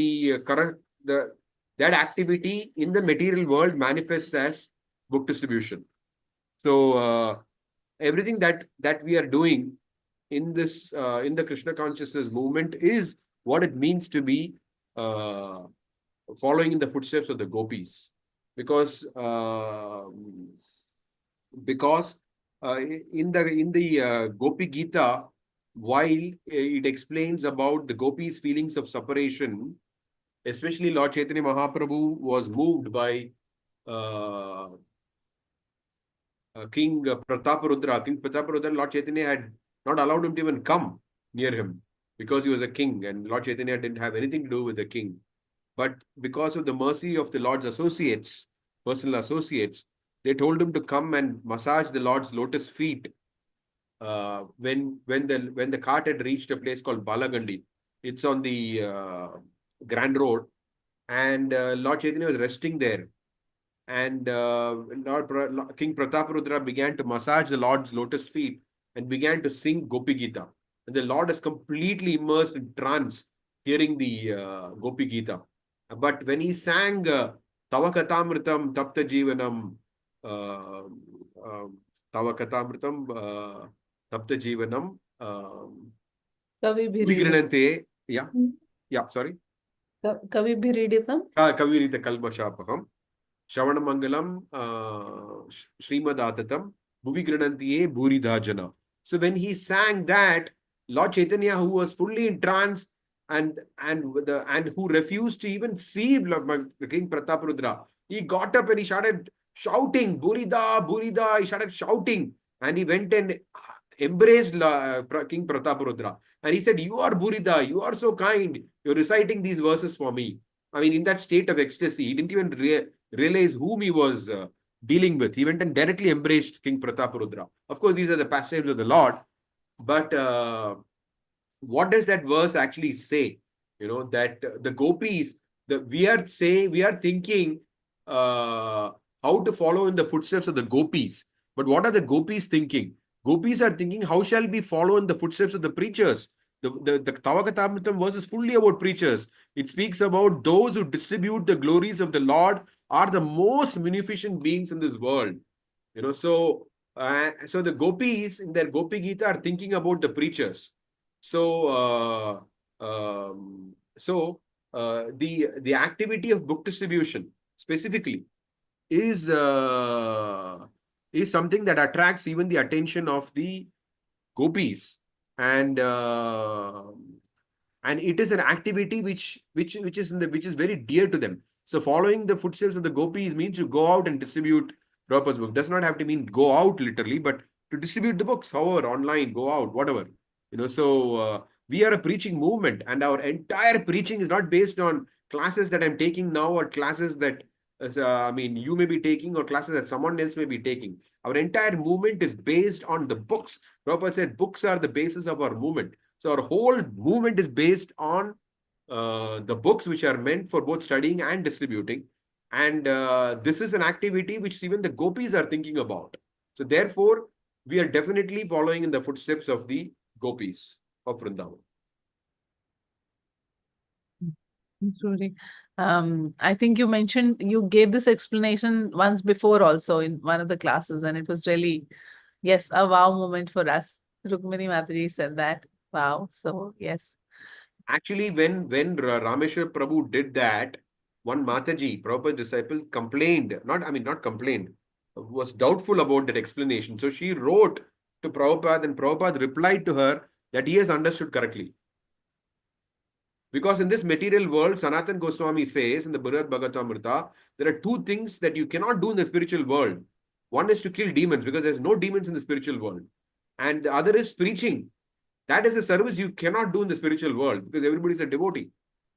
that activity in the material world manifests as book distribution. So everything that we are doing in this in the Krishna consciousness movement is what it means to be following in the footsteps of the gopis, because in the Gopi Gita, while it explains about the gopis' feelings of separation, especially Lord Chaitanya Mahaprabhu was moved by King Prataparudra. King Prataparudra, Lord Chaitanya had not allowed him to even come near him because he was a king, and Lord Chaitanya didn't have anything to do with the king. But because of the mercy of the Lord's associates, personal associates, they told him to come and massage the Lord's lotus feet when the cart had reached a place called Balagandi. It's on the Grand Road, and Lord Chaitanya was resting there. And King Prataparudra began to massage the Lord's lotus feet and began to sing Gopi Gita. And the Lord is completely immersed in trance hearing the Gopi Gita. But when he sang Tava Katamritam Tapta Jivanam, Tava Katamritam Tapta Jivanam,
Kavi
Vigrinante, yeah, sorry.
Kavi Bhiriditam.
Kavirita Kalmashapaham. Shravanamangalam Srimad-Atatam Bhuvi Granantiye Bhuridhajana. So when he sang that, Lord Chaitanya, who was fully entranced and who refused to even see King Prataparudra, he got up and he started shouting, Bhurida, Bhurida, he started shouting, and he went and embraced King Prataparudra. And he said, you are Bhurida, you are so kind, you're reciting these verses for me. I mean, in that state of ecstasy, he didn't even realize whom he was dealing with. He went and directly embraced King Prataparudra. Of course, these are the pastimes of the Lord. But what does that verse actually say? You know, that the gopis, we are thinking how to follow in the footsteps of the gopis. But what are the gopis thinking? Gopis are thinking, how shall we follow in the footsteps of the preachers? The Tava Katamritam verse is fully about preachers. It speaks about those who distribute the glories of the Lord are the most munificent beings in this world. You know, so the gopis in their Gopi Gita are thinking about the preachers. So the activity of book distribution specifically is something that attracts even the attention of the gopis, and it is an activity which is very dear to them. So following the footsteps of the gopis means you go out and distribute Prabhupada's book. Does not have to mean go out literally, but to distribute the books, however, online, go out, whatever. You know, so we are a preaching movement, and our entire preaching is not based on classes that I'm taking now or classes that you may be taking or classes that someone else may be taking. Our entire movement is based on the books. Prabhupada said books are the basis of our movement. So our whole movement is based on the books which are meant for both studying and distributing. And this is an activity which even the gopis are thinking about. So therefore, we are definitely following in the footsteps of the gopis of Vrindavan.
Sorry. I think you mentioned you gave this explanation once before also in one of the classes, and it was really, yes, a wow moment for us. Rukmini Mataji said that. Wow. So yes.
Actually, when Rameshwar Prabhu did that, one Mataji, Prabhupada's disciple, complained, not complained, was doubtful about that explanation. So she wrote to Prabhupada, and Prabhupada replied to her that he has understood correctly. Because in this material world, Sanatan Goswami says in the Brihad Bhagavatamrita, there are two things that you cannot do in the spiritual world. One is to kill demons, because there's no demons in the spiritual world. And the other is preaching. That is a service you cannot do in the spiritual world, because everybody is a devotee.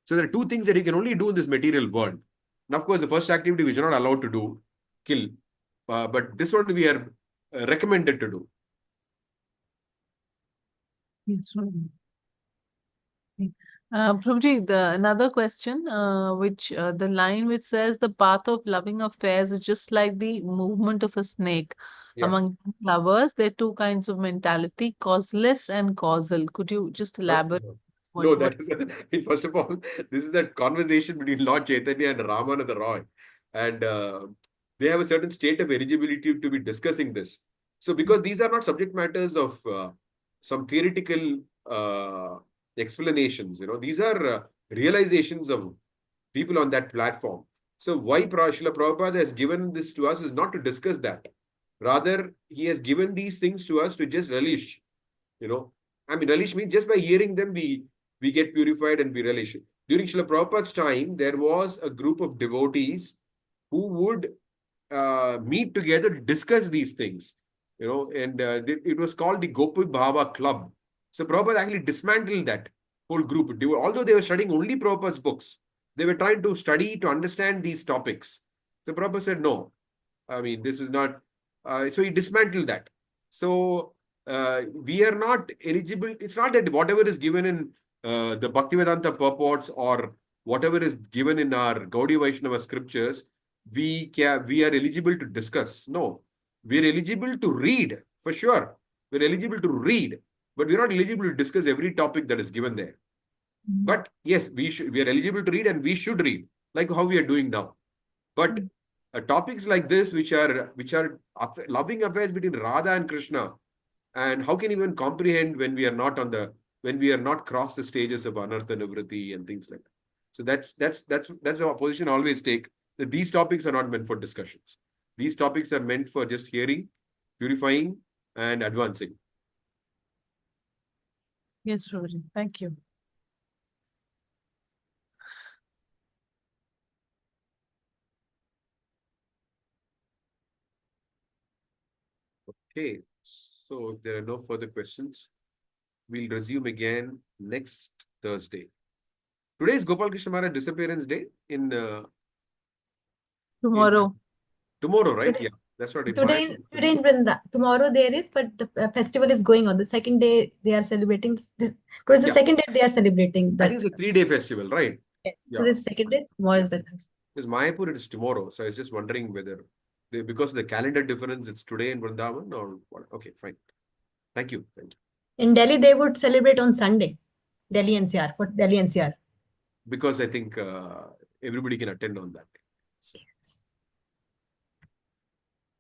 So there are two things that you can only do in this material world. And of course, the first activity which you're not allowed to do, kill. But this one we are recommended to do.
Yes, Prabhuji. Prabhuji, another question, the line which says the path of loving affairs is just like the movement of a snake.
Yeah.
Among lovers, there are two kinds of mentality, causeless and causal. Could you just elaborate?
No, that is first of all, this is a conversation between Lord Chaitanya and Ramananda Roy, and they have a certain state of eligibility to be discussing this. So, because these are not subject matters of some theoretical explanations, these are realizations of people on that platform. So, why Srila Prabhupada has given this to us is not to discuss that. Rather, he has given these things to us to just relish, relish means just by hearing them, we get purified and we relish it. During Srila Prabhupada's time, there was a group of devotees who would meet together to discuss these things, and it was called the Gopi Bhava Club. So Prabhupada actually dismantled that whole group. Although they were studying only Prabhupada's books, they were trying to study to understand these topics. So Prabhupada said, no, this is not, so he dismantled that. So we are not eligible. It's not that whatever is given in the Bhaktivedanta purports or whatever is given in our Gaudiya Vaishnava scriptures, we are eligible to discuss. No, we are eligible to read, for sure. We're eligible to read, but we're not eligible to discuss every topic that is given there. But yes, we are eligible to read, and we should read, like how we are doing now. But topics like this, which are loving affairs between Radha and Krishna, and how can you even comprehend when we are not crossed the stages of anartha nivriti and things like that. So that's our position I always take, that these topics are not meant for discussions. These topics are meant for just hearing, purifying, and advancing.
Yes, Prabhuji. Thank you.
Okay, so if there are no further questions, we'll resume again next Thursday. Today is Gopal Krishna Maharaj disappearance day in
Tomorrow.
Tomorrow, right?
Today-
Yeah, that's what it
Today in Vrinda. Tomorrow there is, but the festival is going on. The second day they are celebrating. Today is the
Yeah.
second day they are celebrating
I
that.
think it's a 3-day festival, right?
Yes.
Yeah.
Today is the second day. Tomorrow is the third.
Because Mayapur, it is tomorrow. So I was just wondering whether, because of the calendar difference, it's today in Vrindavan or what? Okay, fine. Thank you. Thank you.
In Delhi, they would celebrate on Sunday. Delhi NCR, for Delhi NCR.
Because I think everybody can attend on that day. So.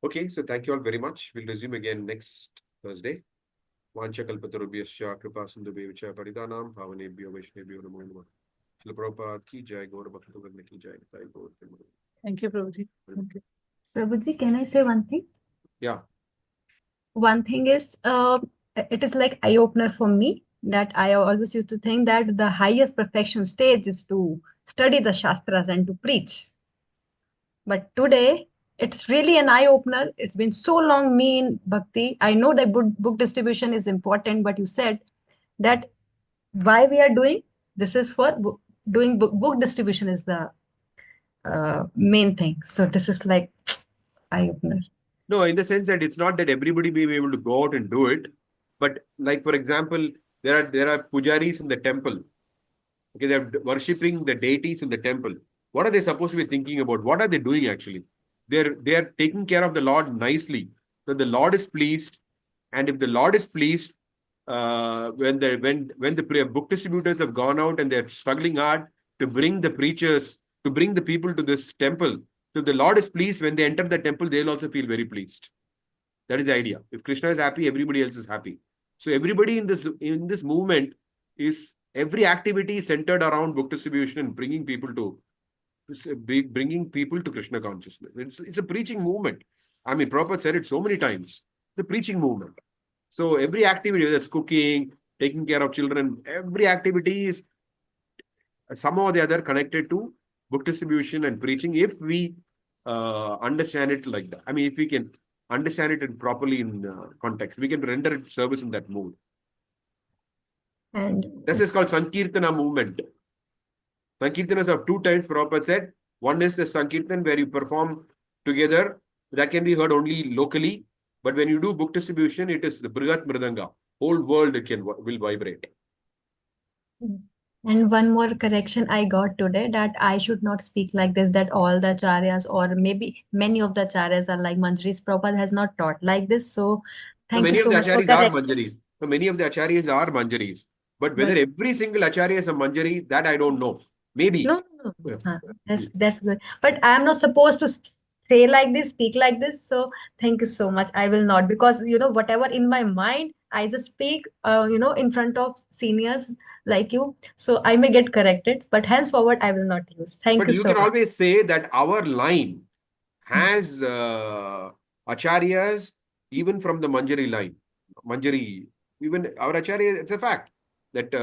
Okay, so thank you all very much. We'll resume again next Thursday. Vancha kalpatarubhyasya kripa sindhubhyevacha paridanam bhavanebhyo vaishnebhyo namo namah. Srila Prabhupada ki jai, Gaur Bhakta Vrinda ki jai.
Thank you, Prabhuji. Thank you.
Prabhuji, can I say one thing?
Yeah.
One thing is, it is like eye opener for me, that I always used to think that the highest perfection stage is to study the Shastras and to preach. But today, it's really an eye opener. It's been so long me in Bhakti. I know that book distribution is important, but you said that why we are doing this is for doing book distribution is the main thing. So this is like eye opener.
No, in the sense that it's not that everybody will be able to go out and do it, but like for example, there are pujaris in the temple. Okay, they're worshipping the deities in the temple. What are they supposed to be thinking about? What are they doing actually? They are taking care of the Lord nicely. So the Lord is pleased, and if the Lord is pleased, when the book distributors have gone out and they're struggling hard to bring the preachers to bring the people to this temple. So the Lord is pleased. When they enter the temple, they'll also feel very pleased. That is the idea. If Krishna is happy, everybody else is happy. So everybody in this movement is, every activity is centered around book distribution and bringing people to Krishna consciousness. It's a preaching movement. I mean, Prabhupada said it so many times. It's a preaching movement. So every activity, whether it's cooking, taking care of children, every activity is somehow or the other connected to book distribution and preaching, if we understand it like that. I mean, if we can understand it properly in context, we can render it service in that mode.
And
This is called Sankirtana movement. Sankirtanas of two types, Prabhupada said. One is the Sankirtan where you perform together. That can be heard only locally. But when you do book distribution, it is the Brihat Mridanga. Whole world will vibrate.
And one more correction I got today, that I should not speak like this, that all the acharyas or maybe many of the acharyas are like Manjaris. Prabhupada has not taught like this. So thank
Many
you
of
so
the
much for
acharyas are
correcting.
Manjaris. So many of the acharyas are Manjaris. But whether every single acharya is a Manjari, that I don't know. Maybe.
No. That's good. But I'm not supposed to say like this, speak like this. So thank you so much. I will not, because whatever in my mind, I just speak in front of seniors like you. So I may get corrected, but henceforward I will not use. Thank
But
you
you
so
can
much.
always say that our line has acharyas even from the Manjari line. Manjari, even our acharya, it's a fact that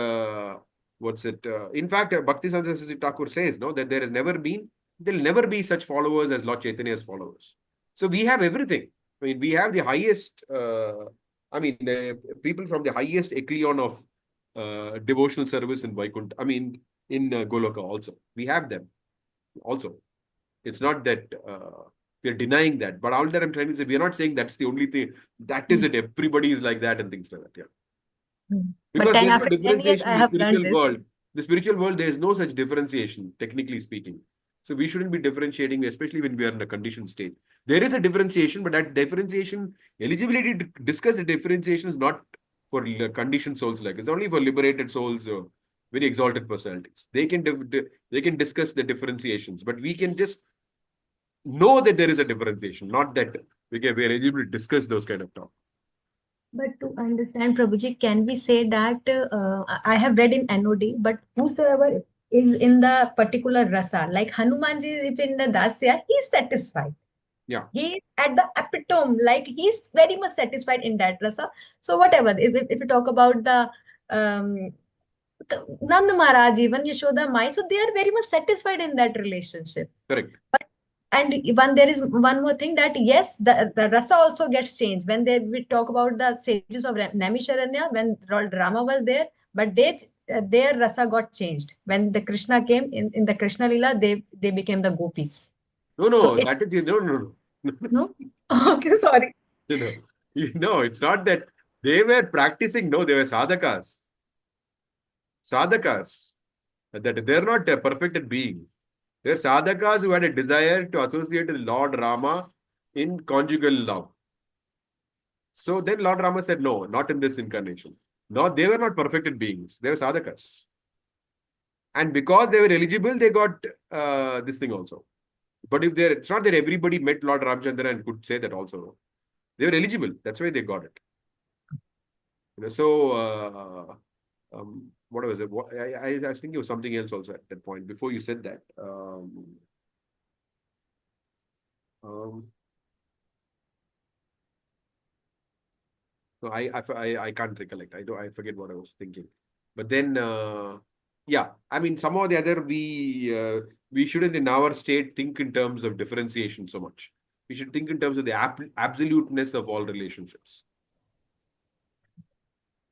in fact, Bhaktisiddhanta Saraswati Thakur says that there'll never be such followers as Lord Chaitanya's followers. So we have everything. I mean, we have the highest, people from the highest echelon of devotional service in Vaikuntha. I mean, in Goloka also. We have them also. It's not that we are denying that. But all that I'm trying to say, we are not saying that's the only thing. That is it. Everybody is like that and things like that. Yeah. Because
But
there's no
after 10 years,
differentiation
I
in the
have learned
spiritual
this.
world. The spiritual world, there is no such differentiation, technically speaking. So we shouldn't be differentiating, especially when we are in a conditioned state. There is a differentiation, but that differentiation, eligibility to discuss the differentiation is not for conditioned souls like it's only for liberated souls or very exalted personalities. They can discuss the differentiations, but we can just know that there is a differentiation, not that we are eligible to discuss those kind of talk.
But to understand, Prabhuji, can we say that I have read in NOD, but whosoever is in the particular rasa, like Hanumanji, if in the Dasya, he is satisfied.
Yeah.
He is at the epitome, like he's very much satisfied in that rasa. So whatever, if you talk about the Nand Maharaj, even Yashoda Mai, so they are very much satisfied in that relationship.
Correct.
And there is one more thing, that yes, the rasa also gets changed when we talk about the sages of Naimisharanya, when Lord Rama was there, but their rasa got changed when the Krishna came in the Krishna Lila. They became the gopis.
No,
So
that is no.
No? Okay, sorry.
No, it's not that they were practicing. No, they were sadhakas. Sadhakas. That they're not perfected beings. They're sadhakas who had a desire to associate with Lord Rama in conjugal love. So then Lord Rama said, no, not in this incarnation. No, they were not perfected beings. They were sadhakas. And because they were eligible, they got this thing also. But it's not that everybody met Lord Ramchandra and could say that also. They were eligible. That's why they got it. What was it? I was thinking of something else also at that point before you said that. No, I can't recollect. I forget what I was thinking. But then, yeah, I mean, somehow or the other, we shouldn't in our state think in terms of differentiation so much. We should think in terms of the absoluteness of all relationships.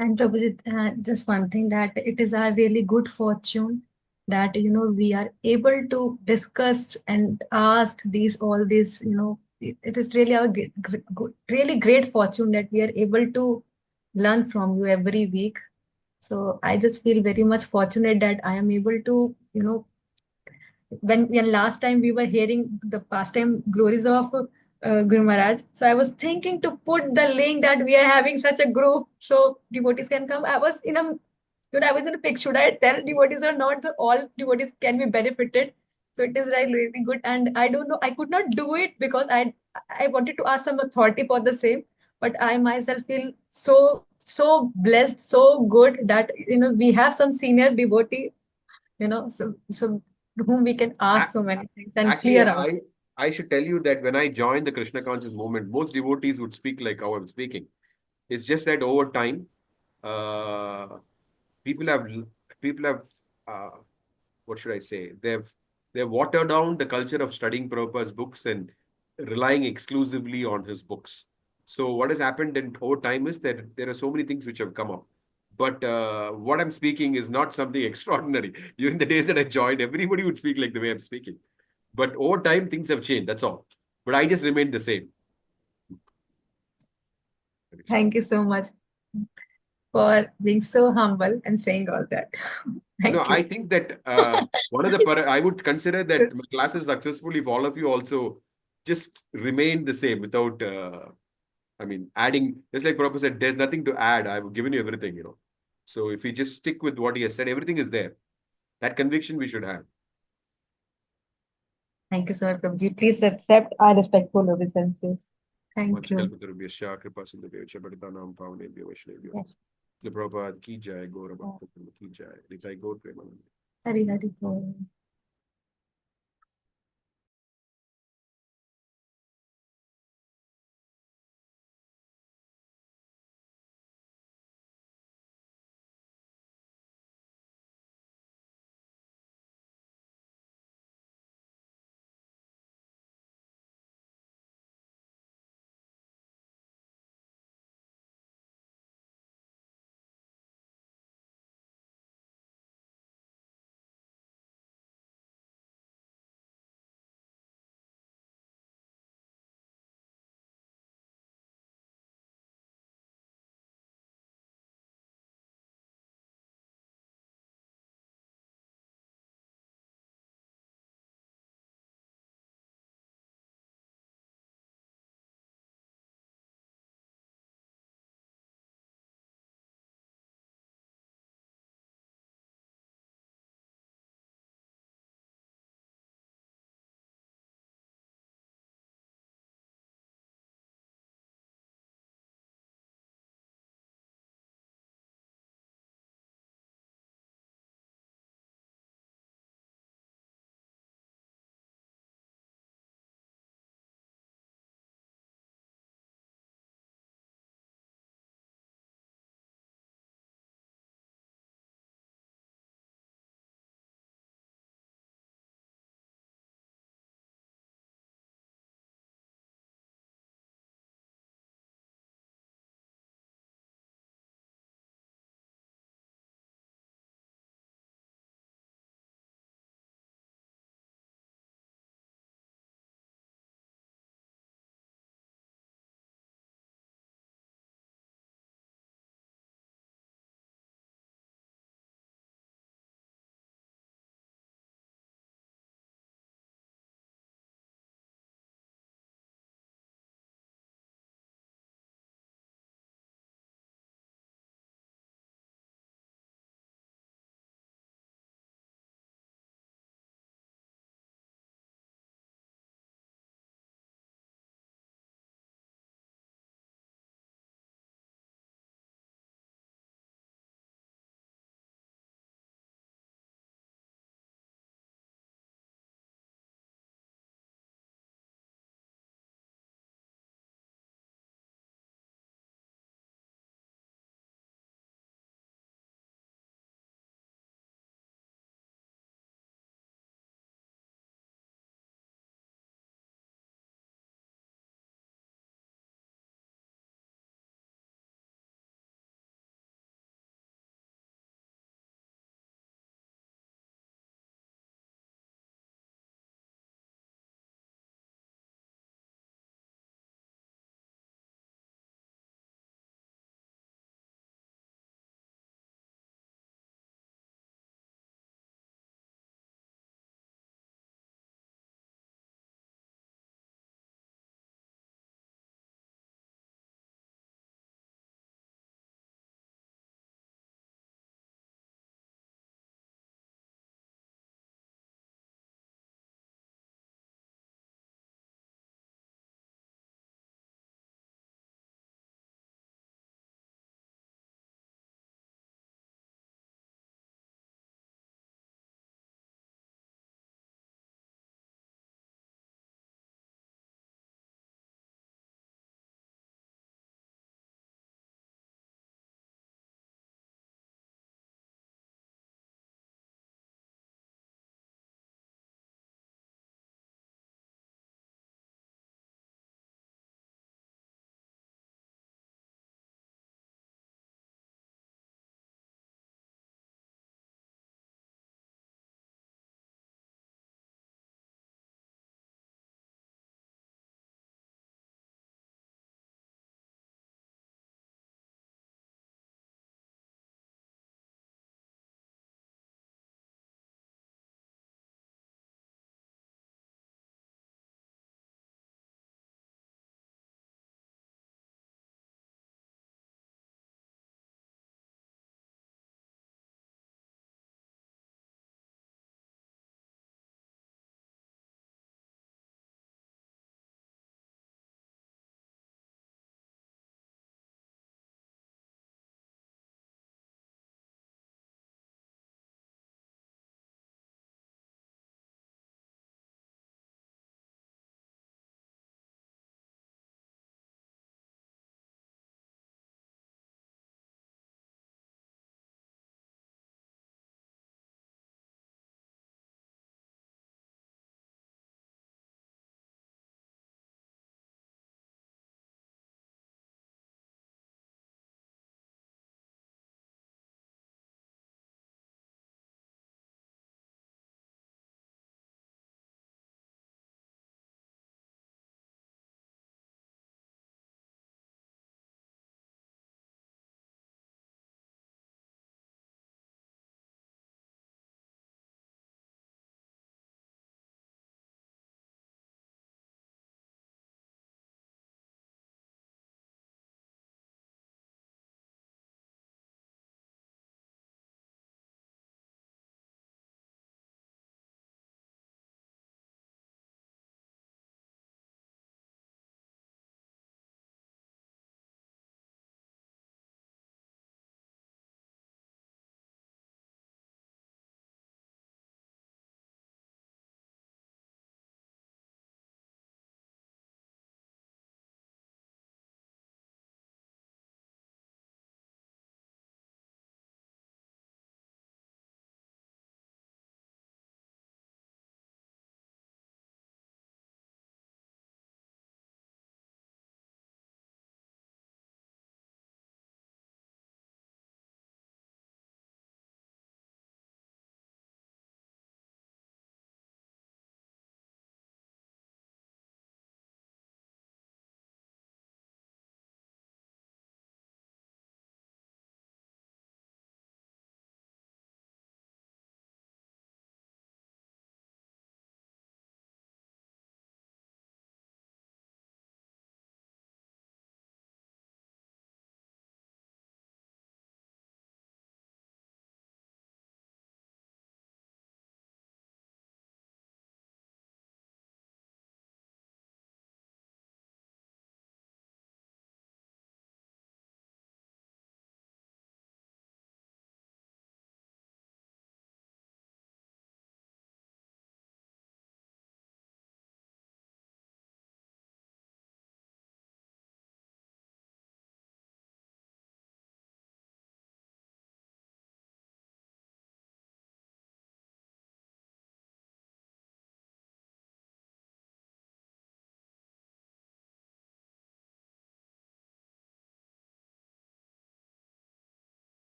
And Prabhuji, just one thing, that it is our really good fortune that we are able to discuss and ask all these. It is really our really great fortune that we are able to learn from you every week. So I just feel very much fortunate that I am able to when last time we were hearing the pastime glories of Guru Maharaj. So I was thinking to put the link that we are having such a group so devotees can come. I was in a pic. Should I tell devotees or not? All devotees can be benefited.
So it is really good. And I don't know, I could not do it because I wanted to ask some authority for the same, but I myself feel so blessed, so good that we have some senior devotee, so whom we can ask so many things and
Actually,
clear out.
I should tell you that when I joined the Krishna conscious movement, most devotees would speak like how I'm speaking. It's just that over time, uh, people have people have what should I say? They've watered down the culture of studying Prabhupada's books and relying exclusively on his books. So what has happened over time is that there are so many things which have come up. But what I'm speaking is not something extraordinary. During the days that I joined, everybody would speak like the way I'm speaking. But over time, things have changed. That's all. But I just remained the same.
Thank you so much for being so humble and saying all that. Thank
No,
you.
I think that one of the I would consider that my class is successful if all of you also just remain the same without, I mean, adding. Just like Prabhupada said, there's nothing to add. I've given you everything, So if we just stick with what he has said, everything is there. That conviction we should have.
Thank you so much, Prabhuji. Please accept our respectful obeisances. Thank you. Yes.
Prabhupada ki jai, Gaura Bhakta ki jai, Nitai Gaur Premanand.
Hari Hari Bol.